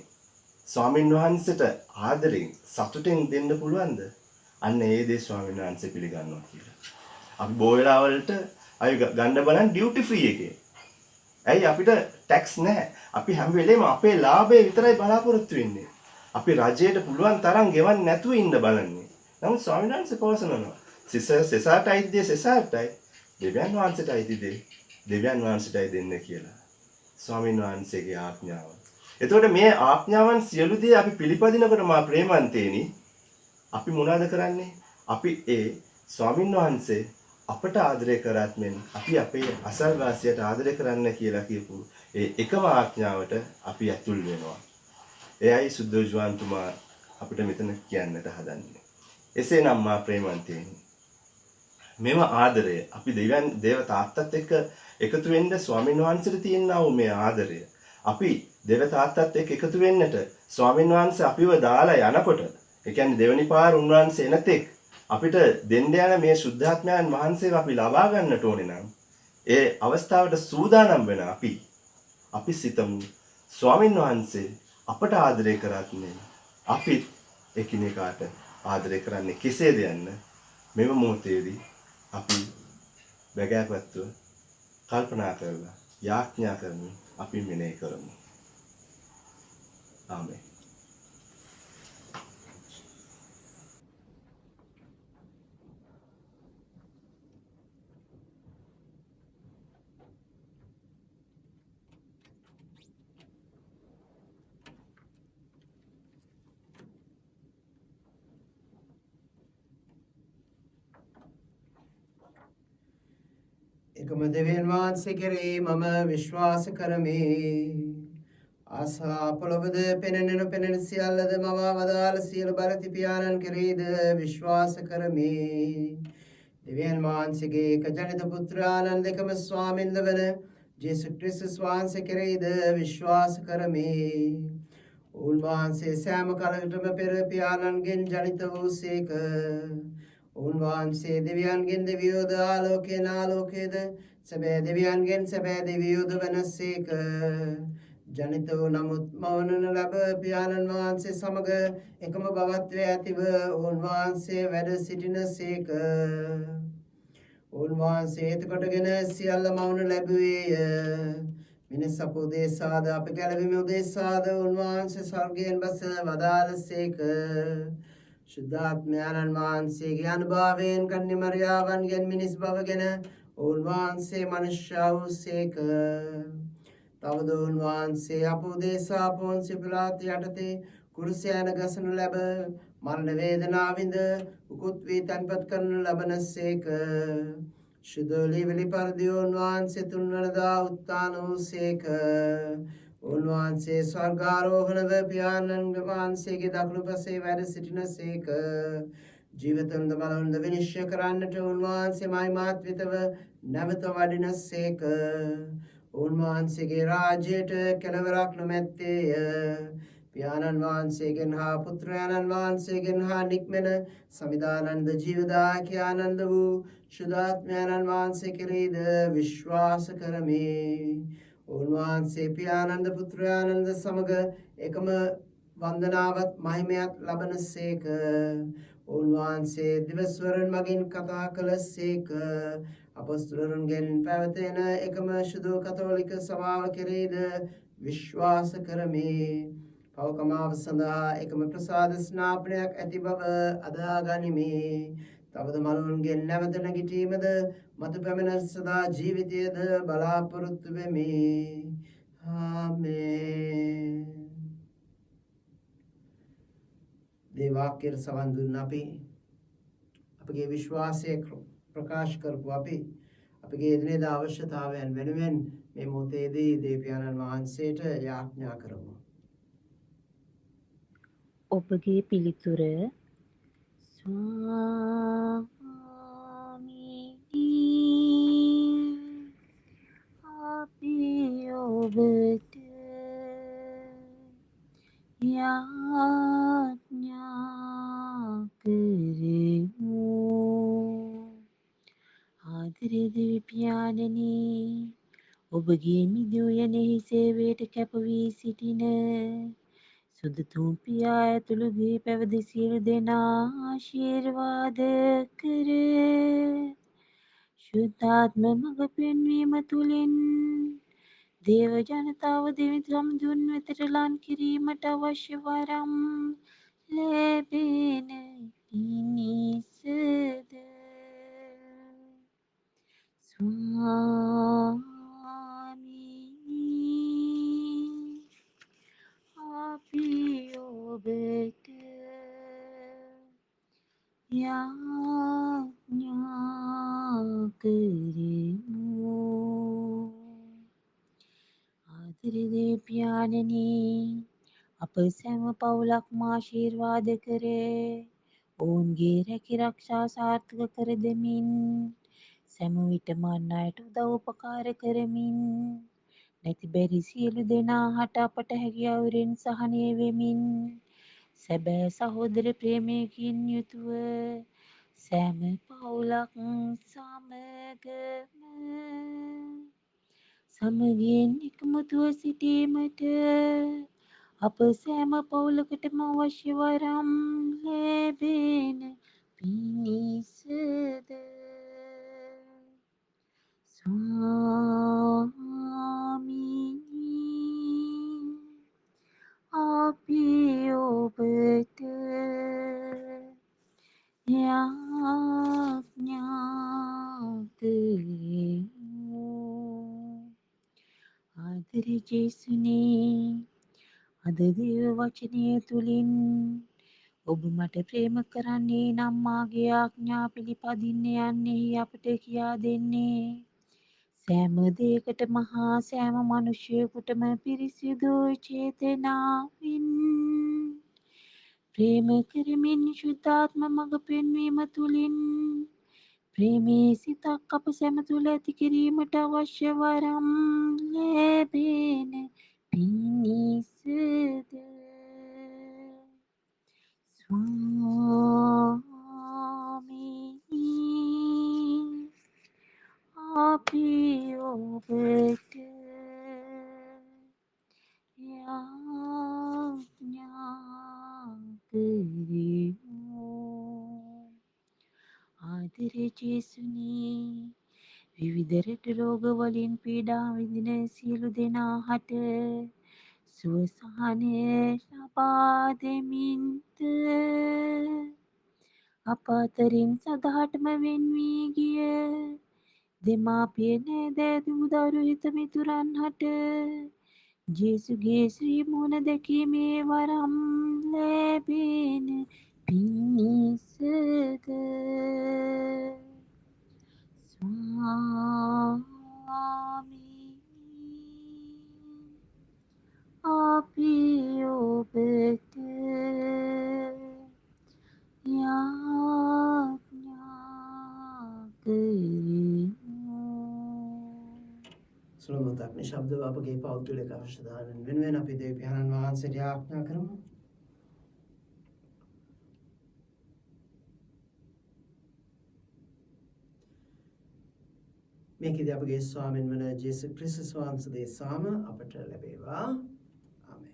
ස්වාමීන් වහන්සේට ආදරෙන් සතුටෙන් දෙන්න පුළුවන්ද? අන්න ඒ දේ ස්වාමීන් වහන්සේ පිළිගන්නවා කියලා. අපි බොහෝ වෙලාවලට අය ගන්න බලන් ඩියුටි ෆ්‍රී එකේ. ඇයි අපිට ටැක්ස් නැහැ. අපි හැම වෙලේම අපේ ලාභය විතරයි බලාපොරොත්තු වෙන්නේ. අපි රජයට පුළුවන් තරම් ගෙවන්න නැතුව ඉන්න බලන්නේ. නමුත් ස්වාමීන් වහන්සේ පවසනවා සෙසාරටයි සෙසාරටයි දෙවියන් වහන්සේටයි දෙවියන් වහන්සේටයි දෙන්න කියලා. ස්වාමීන් වහන්සේගේ ආඥාව. එතකොට මේ ආඥාවන් සියලු දේ අපි පිළිපදිනකොට මා ප්‍රේමන්තේනි අපි මොනවද කරන්නේ? අපි ඒ ස්වාමීන් වහන්සේ අපට ආදරය කරත් මෙන් අපි අපේ අසල්වාසියට ආදරය කරන්න කියලා කියපු ඒ එකම ආඥාවට අපි ඇතුල් වෙනවා. එයයි සුද්ධෝජුවන්තුමා අපිට මෙතන කියන්නට හදන්නේ. එසේනම් මා ප්‍රේමන්තයනි, මෙම ආදරය අපි දේව තාත්තත් එක්ක එකතු වෙන්න ස්වාමීන් වහන්සේට තියෙනා වූ මේ ආදරය අපි දේව තාත්තත් එක්ක එකතු වෙන්නට ස්වාමීන් වහන්සේ අපිව දාලා යනකොට, ඒ කියන්නේ දෙවනි පාර උන්වහන්සේ එනතෙක් අපිට දෙන්න යන මේ සුද්ධාත්මයන් වහන්සේව අපි ලබා ගන්නට ඕනේ නම්, ඒ අවස්ථාවට සූදානම් වෙන අපි සිතමු ස්වාමීන් වහන්සේ අපට ආදරය කරත් අපි එකිනෙකාට ආදරය කරන්නේ කෙසේද යන්න මෙම මොහොතේදී අපි බැගෑපත්ව කල්පනා කරලා යාඥා කරමින් අපි මෙනෙහි කරමු. ආමේන්. එකම දෙවියන් වහන්සේ කෙරෙහි මම විශ්වාස කරමි. ආසා පොළොවද පෙනෙන නොපෙනෙන සියල්ලද මවා වදාළ සියලු බලති පියාණන් කෙරෙහිද විශ්වාස කරමි. දෙවියන් වහන්සේගේ එක ජනිත පුත්‍රාණන් දෙකම ස්වාමින්ද වන ජේසුස් ක්‍රිස්තුස් වහන්සේ කෙරෙහිද විශ්වාස කරමි. උන්වහන්සේ සෑම කලකටම පෙර පියාණන්ගෙන් ජනිත වූසේක. උන්වහන්සේ දෙවියන්ගෙන් දෙවියෝද ආලෝකයෙන් ආලෝකයේද සැබෑ දෙවියන්ගෙන් සැබෑ දෙවියෝද වනසේක. ජනිත වූ නමුත් මවනන ලැබ පියාණන් වහන්සේ සමග එකම භවත්වයේ ඇතිව උන්වහන්සේ වැඩ සිටිනසේක. උන්වහන්සේ එතකොටගෙන සියල්ල මවනු ලැබුවේය. මිනිස් අප උදෙසාද අප ගැලවීම උදෙසාද උන්වහන්සේ ස්වර්ගයෙන් බස වදාළසේක. ශුද්ධාත්මයන්න් වහන්සේගේ අනුභවයෙන් කන්‍ය මරියාවන්ගෙන් මිනිස් බවගෙන උන්වහන්සේ මනුෂ්‍ය වූසේක. තවද උන්වහන්සේ අප උදෙසා පොන්සිය පිලාත් යටතේ කුරුසයන ගසනු ලැබ මරණ වේදනාවින්ද උකුත් වී තන්පත් කරනු ලබනසේක. ශුද්ධ ලීවිලි පරිදි උන්වහන්සේ තුන්වනදා උත්ථාන වූසේක. උන්වහන්සේ ස්වර්ගාරෝහණව පියාණන් වහන්සේගේ දකුණු පසේ වැඩ සිටිනසේක. ජීවිතන්ද මරණද විනිශ්චය කරන්නට උන්වහන්සේ මහිමාන්විතව නැවත වඩිනසේක. උන්වහන්සේගේ රාජ්‍යයට කෙළවරක් නොමැත්තේය. පියාණන් වහන්සේගෙන් හා පුත්‍රයාණන් වහන්සේගෙන් හා නික්මෙන සමිදානන්ද ජීවදායක ආනන්ද වූ ශුද්ධාත්මයන්න් වහන්සේ කෙරෙහිද විශ්වාස කරමි. උන්වහන්සේ පියානන්ද පුත්‍රයානන්ද සමග එකම වන්දනාවත් මහිමයත් ලබනසේක. උන්වහන්සේ දිවස්වරන් මගින් කතා කළසේක. අපොස්තලරුන්ගෙන් පැවතෙන එකම ශුද්ධ කතෝලික සභාව කෙරෙහිද විශ්වාස කරමි. පවකමාව සඳහා එකම ප්‍රසාද ස්නාපනයක් ඇති බව අදා ගනිමි. තවද මලුන්ගෙන් නැවත නැගිටීමද මතු පැමිණ සදා ජීවිතයද බලාපොරොත්තු වෙමි. ආමේන්. දේවාක්‍යයට සවන් දුන්න අපගේ විශ්වාසය ප්‍රකාශ කරපු අපගේ එදිනෙදා අවශ්‍යතාවයන් වෙනුවෙන් මේ මොහොතේදී දේවයන්න් වහන්සේට යාඥා කරමු. ඔබගේ පිළිතුර ස්වාමීනි, අපි ඔබට යාඥා කරමු. ආදරේ දෙවි පියාණනි, ඔබගේ මිදුයනෙහි සේවයට කැප වී සිටින සුදු තුම්පියා ඇතුළු ගේ පැවිදි සියලු දෙනා ආශිර්වාද කර ශුද්ධාත්ම මඟ පෙන්වීම තුළින් දේව ජනතාව දෙවි සම්දුන් වෙතට ලං කිරීමට අවශ්‍ය වරම් ලැබෙන පිණිසද ස්වාමීනි, අපි ඔබට යාඥා කරමු. ආදරේ පියාණනි, අප අප සැම පවුලක්ම ආශිර්වාද කරේ. ඔවුන්ගේ රැකිරක්ෂා සාර්ථක කර දෙමින් සැම විටම අන් අයට උදව් උපකාර කරමින් නැති බැරි සියලු දෙනා හට අපට හැකි අයුරින් සහනය වෙමින් සැබෑ සහෝදර ප්‍රේමයකින් යුතුව සෑම පවුලක් සමගියෙන් එකමුතුව සිටීමට අප සෑම පවුලකටම අවශ්‍ය වරම් ලැබෙන පිණිසද ස්වාමීනි අපි ඔබට යාඥා කරමු. ආදරේ ජේසුනේ, අද දේව වචනය තුලින් ඔබ මට ප්‍රේම කරන්නේ නම් මාගේ ආඥා පිළිපදින්න යන්නේ අපට කියා දෙන්නේ. සෑම දෙයකටම හා සෑම මිනිසෙකුටම පිරිසිදු චේතනාවෙන් ප්‍රේම කරමින් ශුද්ධාත්ම මඟ පෙන්වීම තුලින් ප්‍රේමී සිතක් අප සැම තුළ ඇති කිරීමට අවශ්‍ය වරම් ලැබෙන පිණිසද ස්වාමීනි අපි ඔබට යාඥා කරමු. ආදරේ ජේසුනේ, විවිධ රෙට රෝග වලින් පීඩා විඳින සියලු දෙනා හට සුව සහනය ලබා දෙමින්ද අප අතරින් සදහටම වෙන් වී ගිය දෙමාපිය නෑදෑ දූ දරු හිත මිතුරන් හට ජේසුගේ ශ්‍රී මුහුණ දැකීමේ වරම් ලැබෙන පිණිසද ස්වාමීනි අපි ඔබට යාඥා කරමු. සුළමතක් නිශ්ශබ්දව අපගේ පෞද්ගලික අවශ්‍යතාවයන් වෙනුවෙන් අපි දෙවි පියාණන් වහන්සේට යාඥා කරමු. මේකදී අපගේ ස්වාමීන් වන ජේසුස් ක්‍රිස්තුස් වහන්සේගේ සාම අපට ලැබේවා. ආමෙන්.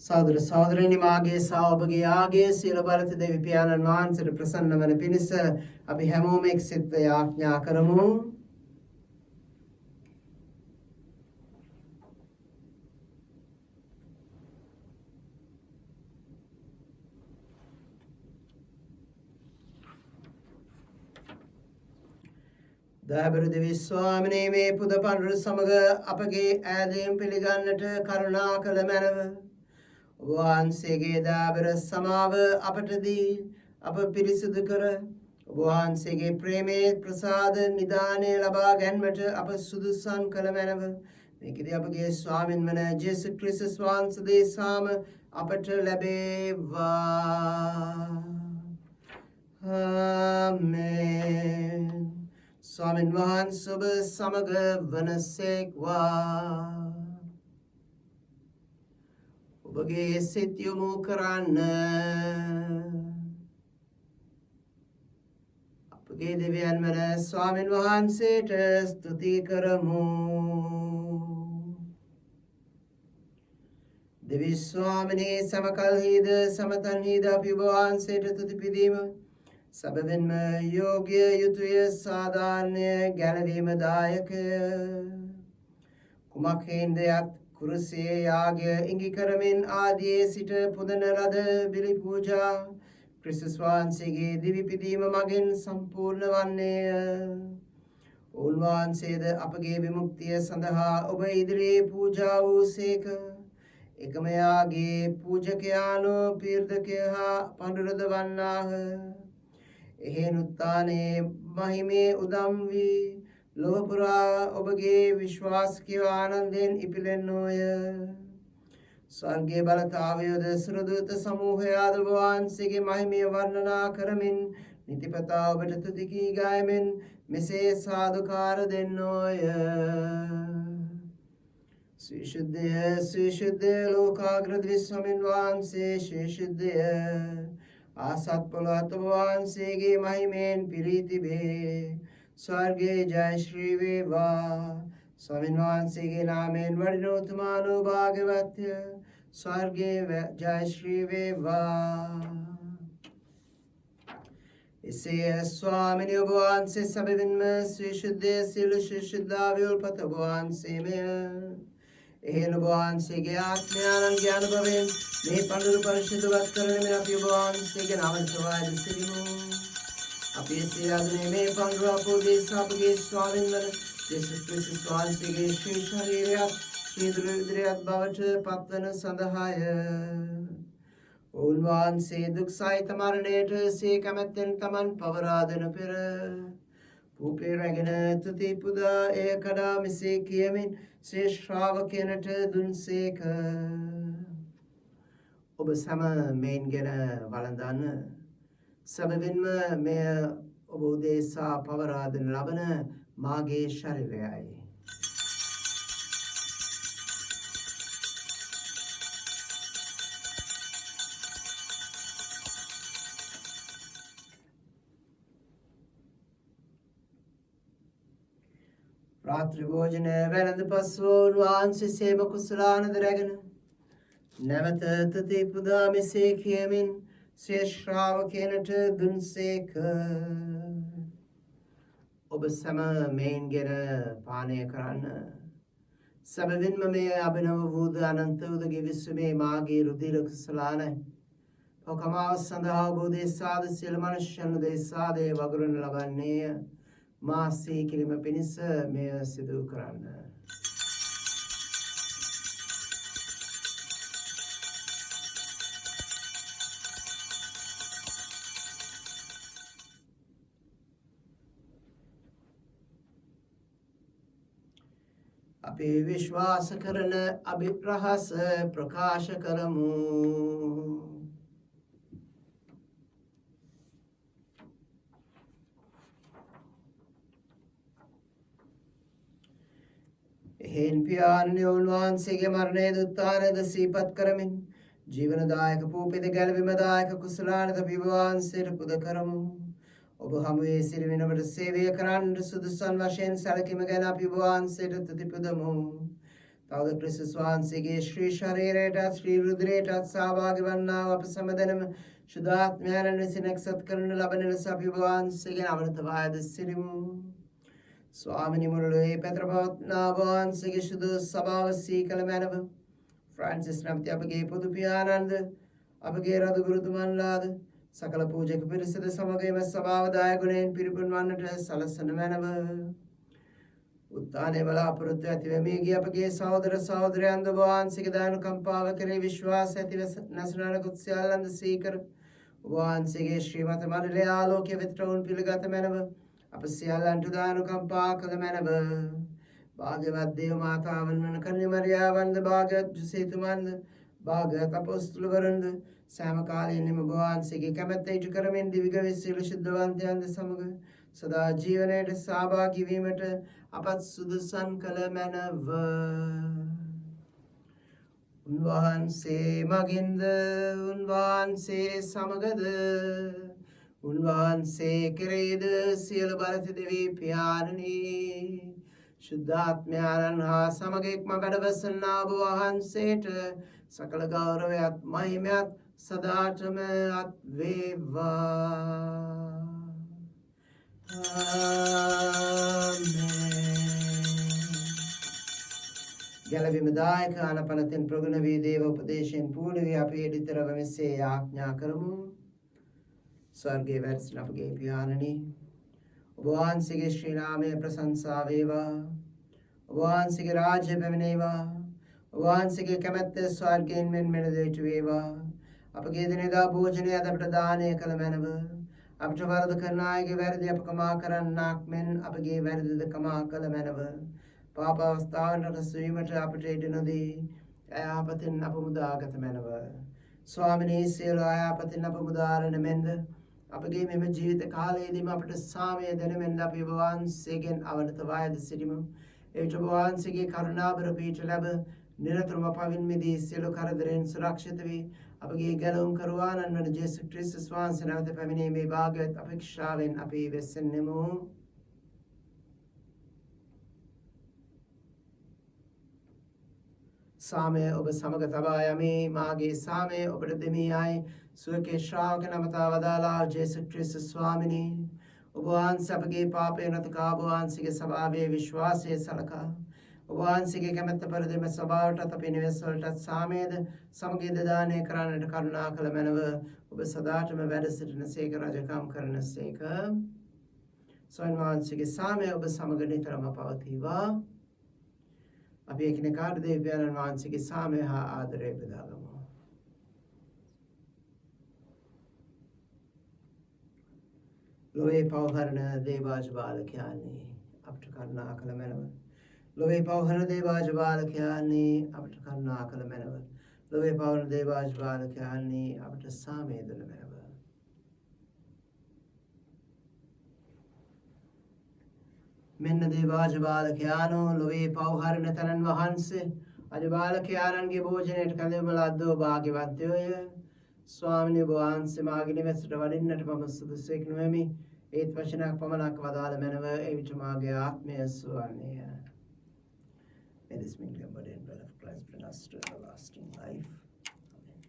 සහෝදර සහෝදරයනි, මාගේ සහ ඔබගේ ආගේ සියලු බලත දෙවි පියාණන් වහන්සේට ප්‍රසන්න වන පිණිස අපි හැමෝම එක්සෙත්ව යාඥා කරමු. දයාබර දෙවි ස්වාමිනේ, මේ පුද පඬුර සමග අපගේ ඈදීම් පිළිගන්නට කරුණා කළ මැනව. ඔබ වහන්සේගේ දයාබර සමාව අපට දී අප පිරිසිදු කර ඔබ වහන්සේගේ ප්‍රේමයේ ප්‍රසාද නිදානය ලබා ගැනීමට අප සුදුසුම් කළ මැනව. මේකදී අපගේ ස්වාමින් වන ජේසුස් ක්‍රිස්තුස් වහන්සේගේ සාම අපට ලැබේවා. ආමෙන්. ස්වාමින් වහන්සේ ඔබ සමග වනසේක්වා. ඔබගේ සිත යොමු කරන්න. අපගේ දෙවියන් වන ස්වාමින් වහන්සේට ස්තුති කරමු. දෙවි ස්වාමිනේ සමකල්හිද සමතන්හිද අපි ඔබ වහන්සේට තුති පිදීම සැබවින්ම යෝග්‍ය යුතුය සාධාරණය ගැලවීම දායකය. කුමක් හේන්දයත් කුරුසේ යාගය ඉඟි කරමින් ආදියේ සිට පුදන ලද බිලි පූජා ක්‍රිස්තුස් වහන්සේගේ දිවි පිදීම මගින් සම්පූර්ණ වන්නේය. උන්වහන්සේද අපගේ විමුක්තිය සඳහා ඔබ ඉදිරියේ පූජා වූසේක. එකම යාගේ පූජකයානෝ පීර්ධකය හා පඬුරද වන්නාහ. එහෙන් උත්තානේ මහිමේ උදම් වී ලොව පුරා ඔබගේ විශ්වාසිකයෝ ආනන්දයෙන් ඉපිලෙන්නෝය. ස්වර්ගයේ බලතාවයෝද සුරදූත සමූහයාද ඔබ වහන්සේගේ මහිමය වර්ණනා කරමින් නිතිපතා ඔබට තුති කී ගයමින් මෙසේ සාදුකාර දෙන්නෝය. ශ්‍රී ශුද්ධය ලෝකාග්‍රද විශ්වමින් වහන්සේ ශ්‍රී ශුද්ධය ආසත් පොළොවත් ඔබ වහන්සේගේ මහිමයෙන් පිරී තිබේ. ස්වර්ගයේ ජය ශ්‍රී වේවා. ස්වාමින් වහන්සේගේ නාමයෙන් වඩින උතුමානෝ භාග්‍යවත්ය. ස්වර්ගයේ ජය ශ්‍රී වේවා. එසේ ස්වාමිනී ඔබ වහන්සේ සැබවින්ම ශ්‍රී ශුද්ධය සියලු ශ්‍රී ශුද්ධාවේ උල්පත ඔබ වහන්සේමය. එහෙන් ඔබ වහන්සේගේ ආත්මයානන් ඥාන භවෙන් මේ පඬුරු පරිශුද්ධවත් කරන අපි ඔබ වහන්සේගේ නාමයෙන් සවාද සිරිමු. අපි සියාදුනේ මේ පඬුර අපෝදේ අපගේ ස්වාමීන් වන යේසුස් ක්‍රිස්තුස් වහන්සේගේ ශ්‍රී ශරීරයත් ශ්‍රී ද්‍රව්‍යයක් බවට පත්වන සඳහාය. උන්වහන්සේ දුක් සහිත මරණයට සේ කැමැත්තෙන් තමන් පවරා දෙන පෙර පූපේ රැගෙන තුති පුදා එය කඩා මෙසේ කියමින් සේ ශ්‍රාවකයනට දුන්සේක. ඔබ සැම මෙයින් ගැන වළඳන්න. සැබවින්ම මෙය ඔබ උදෙසා පවරා දෙන ලබන මාගේ ශරීරයයි. රාත්‍රී භෝජන වැළඳ පසු උන්වහන්සේ සේම කුසලානද රැගෙන නැවත තුති පුදා මෙසේ කියමින් ශ්‍රේ ශ්‍රාවකයනට දුන්සේක. ඔබ සැම මෙයින් ගෙන පානය කරන්න. සැබවින්ම මේ අභිනව වූද අනන්ත වූද ගිවිසුමේ මාගේ රුධිර කුසලානයි. ඔකමාව සඳහා ඔබ උදෙසාද සියලු මනුෂ්‍යයන් උදෙසාද එය වගුරුවනු ලබන්නේය. මා සීකිරීම පිණිස මෙය සිදු කරන්න. අපි විශ්වාස කරන අභිරහස ප්‍රකාශ කරමු. එහෙන් පියාණනි උන්වහන්සේගේ මරණයද උත්ථානයද සිහිපත් කරමින් ජීවනදායක පූපිත ගැලවීමදායක කුසලානද අපි වහන්සේට පුද කරමු. ඔබ හමුවේ සිරිමින ඔබට සේවය කරන්නට සුදුසුන් වශයෙන් සැලකීම ගැන අපි වහන්සේට තුති පුදමු. තවද ක්‍රිස්තුස් වහන්සේගේ ශ්‍රී ශරීරයටත් ශ්‍රී රුධිරයටත් සහභාගී වන්නා අප සැමදෙනම ශුද්ධාත්මයන් විසින් එක්සත් කරන ලබන ලෙස අපි වහන්සේගේ නමට වායද සිරිමු. ස්වාමිනී මුළුල්ලේ පෙත්‍රපවත්නා වහන්සේගේ සුදු සභාව සීකල මැනව ෆ්‍රාන්සිස් නැමැති අපගේ පොදු පියාණන්ද අපගේ රදු ගුරුතුමන්ලාද සකල පූජක පිරිසද සමග එම සභාව දායගුණයෙන් පිරිපුන් වන්නට සලසන මැනව. උත්ථානයේ බලාපොරොත්තු ඇතිව මේ ගිය අපගේ සහෝදර සහෝදරයන්ද වහන්සේගේ දානුකම්පාව කෙරෙහි විශ්වාස ඇතිව නැසනන කුත්සියල්ලන්ද සීකර වහන්සේගේ ශ්‍රීමත මණ්ඩලයේ ආලෝකයේ වෙතට වුන් පිළිගත මැනව. අප සියල්ලන්ට දානුකම්පා කළ මැනව. භාග්‍යවත් දේව මාතාවන් වන කන්‍ය මරියාවන්ද භාග්‍යවත් ජුසේතුමන්ද භාග්‍යවත් අපොස්තුලවරුන්ද සෑම කාලයෙන්ම ඔබ වහන්සේගේ කැමැත්ත ඉටු කරමින් දිවිග සියලු ශුද්ධවන්තයන්ද සමග සදා ජීවනයට සහභාගී වීමට අපත් සුදුසන් කළ මැනව. උන්වහන්සේ මගින්ද උන්වහන්සේ සමගද උන්වහන්සේ කෙරෙහිද සියලු බල දෙවි පියාණනි ශුද්ධාත්මයන් හා සමග එක්ම වැඩවසනා ඔබ වහන්සේට සකල ගෞරවයත් මහිමයත් සදාටම අත් වේවා. ගැලවීම දායක ආනපනතෙන් ප්‍රගුණ වී දේව උපදේශයෙන් පූර්ණ වී අපි එඩිතරව මෙසේ ආඥා කරමු. ස්වර්ගයේ වැඩසිටින අපගේ පියාණනි, ඔබ වහන්සේගේ ශ්‍රී නාමයේ ප්‍රශංසා වේවා. ඔබ වහන්සේගේ රාජ්‍ය පැමිණේවා. ඔබ වහන්සේගේ කැමැත්ත ස්වර්ගයෙන් මෙන්මෙලදට වේවා. අපගේ දිනදා භෝජනය අද අපට දානය කළ මැනව. අපට වරද කරන අයගේ වැරදි අප කමා කරන්නාක් මෙන් අපගේ වැරදිද කමා කළ මැනව. පාප අවස්ථාවට රැස්වීමට අපට ඉඩ නොදී අයහපතින් අප මුදාගත මැනව. ස්වාමිනී සියලු අයහපතින් අප මුදාරන මෙන්ද අපගේ මෙම ජීවිත කාලයේදීම අපට සාමය දෙන මෙන්ද අපි ඔබ වහන්සේගෙන් අවනත වායද සිටිමු. එවිට ඔබ වහන්සේගේ කරුණාබර පීඨ ලැබ නිරතුරුව පවින් මිදී සියලු කරදරෙන් සුරක්ෂිත වී අපගේ ගැලවුම් කරුවාණන් වන ජේසු ක්‍රිස්තුස් වහන්සේ නැවත පැමිණීමේ භාග්‍යවත් අපේක්ෂාවෙන් අපි වෙස්සෙන්නෙමු. සාමය ඔබ සමග තබා යමි. මාගේ සාමය ඔබට දෙමි යයි සුවකේ ශ්‍රාවක නමතා වදාලා ජේසු ක්‍රිස්තුස් ස්වාමිනී. ඔබ වහන්සේ අපගේ පාපය නැතකා ඔබ වහන්සේගේ ස්වභාවයේ විශ්වාසය සලකා ඔබ වහන්සේගේ කැමැත්ත පරිදිම ස්වභාවටත් අපේ නිවෙස් වලටත් සාමයද සමගියද දානය කරන්නට කරුණා කළ මැනව. ඔබ සදාටම වැඩ සිටින සේක රජකම් කරන සේක. ස්වාමීන් වහන්සේගේ සාමය ඔබ සමග නිතරම පවතිවා. අපි එකිනෙකාට දෙවියන් වහන්සේගේ සාමය හා ආදරය බෙදාගමු. ලොවේ පවහරණ දේවාජ බාලකයන්නි අපට කරුණා කළ මැනව. ලොවේ පවහරණ දේවාජ බාලකයන්නි අපට කරුණා කළ මැනව. ලොවේ පවහරණ දේවාජ බාලකයන්නි අපට සාමය දෙන මැනව. මෙන්න දේවාජ බාලකයානෝ ලොවේ පවහරණ තනන් වහන්සේ අද බාලකයාණන්ගේ භෝජනයට කැඳවීම ලද්දෝ භාග්‍යවන්තයෝය. ස්වාමිනී ඔබ වහන්සේ මාගේ නිවෙසට වඩින්නට මම සුදුසෙක් නොවෙමි. ඒත් වචනයක් පමණක් වදාළ මැනව. එවිට මාගේ ආත්මය සුවන්නේය. May this meal and body and blood of Christ bring us to everlasting life. Amen.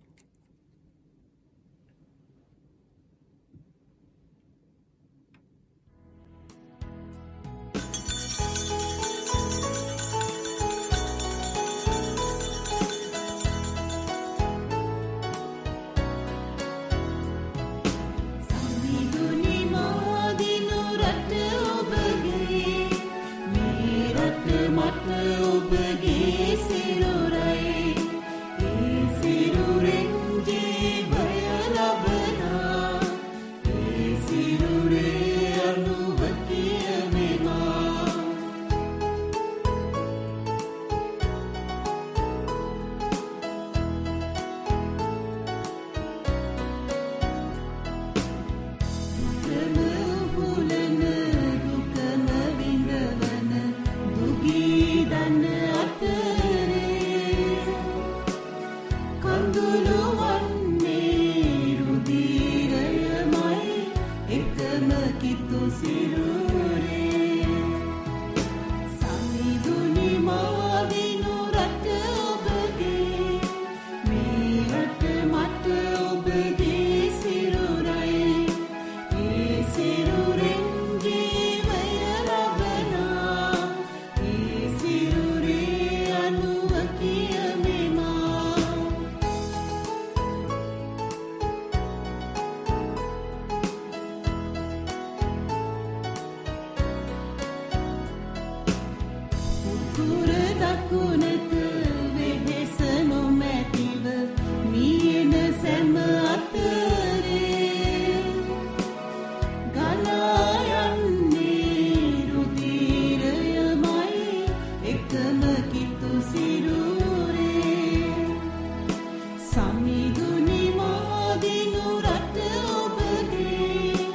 සමිඳුනි මාදිනු රට ඔබගේ මේ රට මට ඔබගේ සිරුරයි ඒ සිරුරෙන් ජීවය ලබනා ඒ සිරුරේ අනුවතිය මෙමා දුකම උහුලන දුකම විඳවන දුගී දන අතරේ කඳුළු වන්නේ රුධිරයමයි එකම කිතු සිරුරේ සමිඳුනි මාදිනු රට ඔබගේ මේ රට මට ඔබගේ සිරුරයි ඒ සිරුරෙන් ජීවය ලබනා ඒ සිරුරේ අනුවකිය මෙමා උතුර දකුණට වෙහෙස නොමැතිව මියෙන සැම අතරේ ගලා යන්නේ රුධිරයමයි එකම කිතු සිරුරේ සමිඳුනි මාදිනු රට ඔබගේ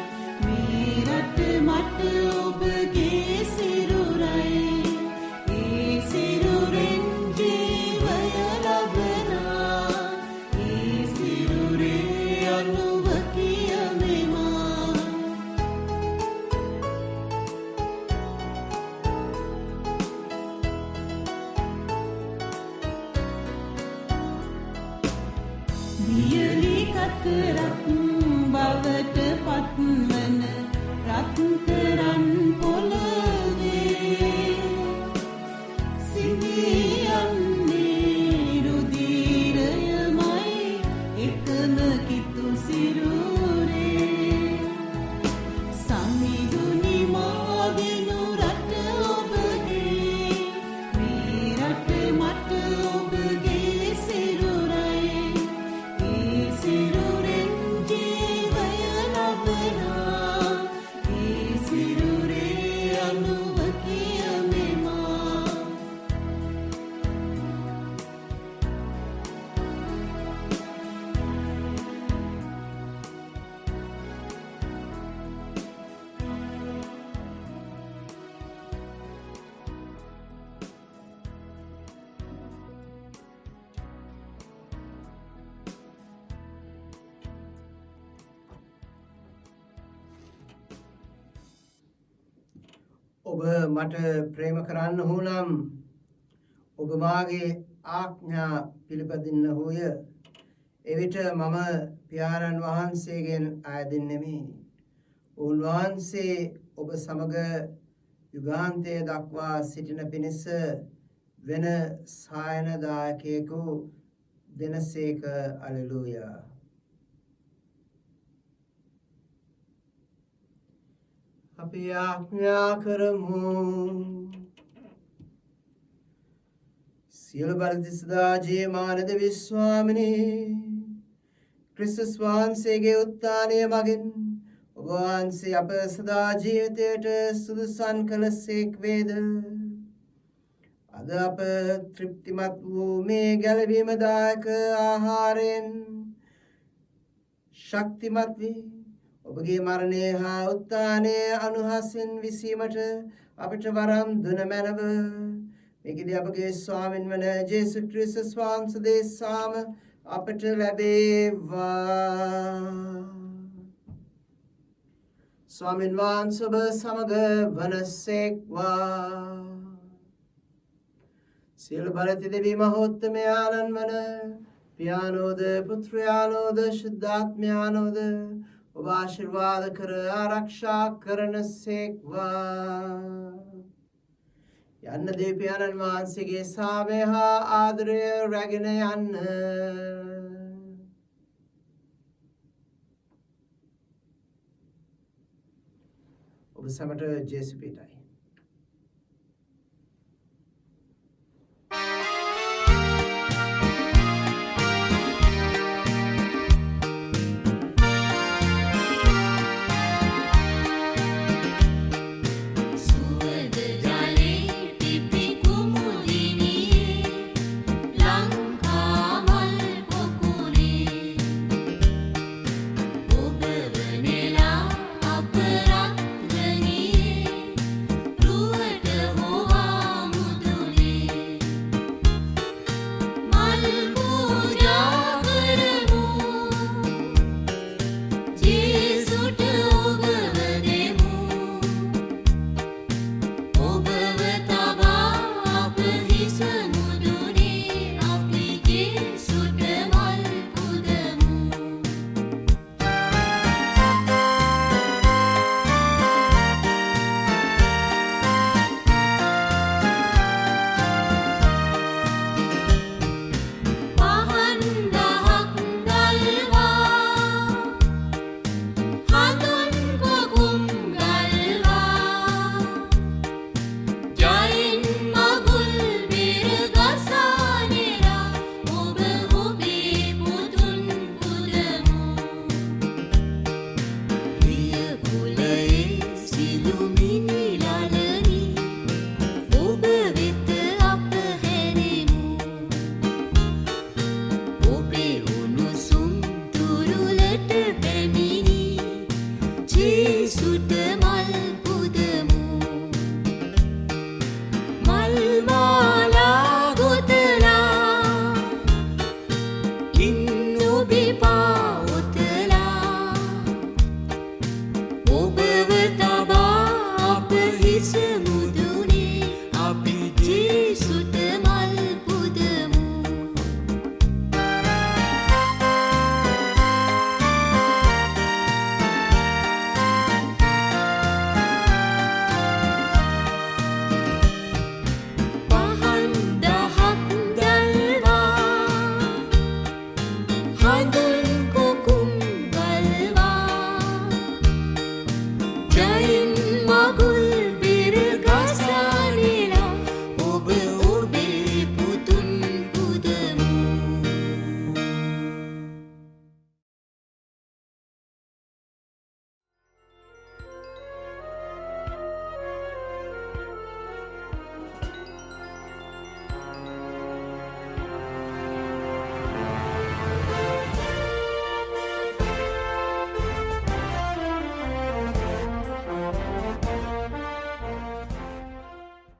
මේ රට මට ඔබ මට ප්‍රේම කරන්න හුනම් ඔබ මාගේ ආඥා පිළිපදින්නහුය. එවිට මම පියාණන් වහන්සේගෙන් ආයදින්නෙමි. උන්වහන්සේ ඔබ සමග යුගාන්තය දක්වා සිටින පිණිස වෙන සායනදායකයෙකු දෙනසේක. alleluya. අපි ආඥා කරමු. සියලු බලදිසදා ජීමානද විශ්වාමිනී ක්‍රිස්තුස් වහන්සේගේ උත්ථානය මගින් ඔබ වහන්සේ අප සදා ජීවිතයට සුදුසන් කළසේක් වේද. අද අප තෘප්තිමත් වූ මේ ගැලවීමදායක ආහාරයෙන් ශක්තිමත් වී ඔබගේ මරණය හා උත්ථානය අනුහසින් විසීමට අපට වරම් දුන මැනව. මේකදී අපගේ ස්වාමින් වන ජේසු ක්‍රිස්තුස් වහන්සේ දේශාම අපට ලැබේවා. ස්වාමින් වහන්සේ ඔබ සමග වනසේක්වා. සියලු බලති දෙවි මහෝත්තමයාණන් වන පියාණෝද පුත්‍රයාණෝද ශුද්ධාත්මයාණෝද ඔබ ආශිර්වාද කර ආරක්ෂා කරනසේක්වා. යන්න දෙවියන්න් වහන්සේගේ සාමය හා ආදරය රැගෙන යන්න. ඔබ සමට ජේසු පිටයි.